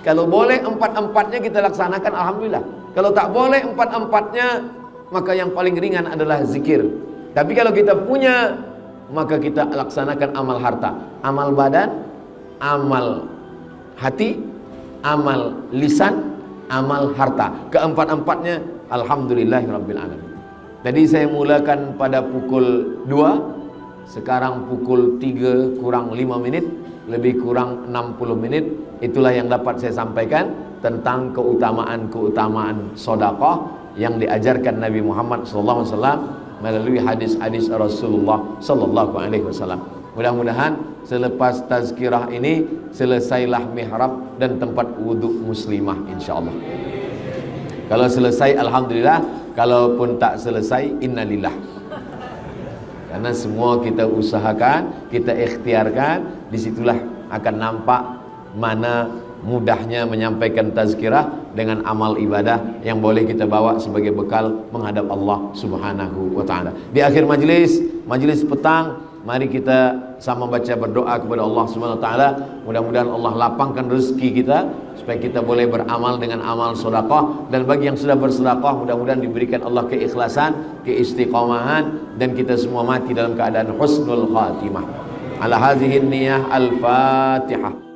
kalau boleh 4-4-nya kita laksanakan, alhamdulillah. Kalau tak boleh 4-4-nya, maka yang paling ringan adalah zikir. Tapi kalau kita punya, maka kita laksanakan amal harta, amal badan, amal hati, amal lisan, amal harta. Keempat-empatnya alhamdulillahirabbil alamin. Tadi saya mulakan pada pukul 2 Sekarang pukul 3 kurang 5 menit, lebih kurang 60 menit. Itulah yang dapat saya sampaikan tentang keutamaan-keutamaan sedekah yang diajarkan Nabi Muhammad SAW melalui hadis-hadis Rasulullah SAW. Mudah-mudahan selepas tazkirah ini selesailah mihrab dan tempat wuduk muslimah, insyaallah. Kalau selesai alhamdulillah, kalaupun tak selesai innalillah. Karena semua kita usahakan, kita ikhtiarkan, disitulah akan nampak mana mudahnya menyampaikan tazkirah dengan amal ibadah yang boleh kita bawa sebagai bekal menghadap Allah Subhanahu wa taala. Di akhir majlis petang, mari kita sama baca berdoa kepada Allah Subhanahu wa taala, mudah-mudahan Allah lapangkan rezeki kita supaya kita boleh beramal dengan amal sedekah, dan bagi yang sudah bersedekah mudah-mudahan diberikan Allah keikhlasan, keistiqomahan, dan kita semua mati dalam keadaan husnul khatimah. Ala hadhihi niyah al-Fatihah.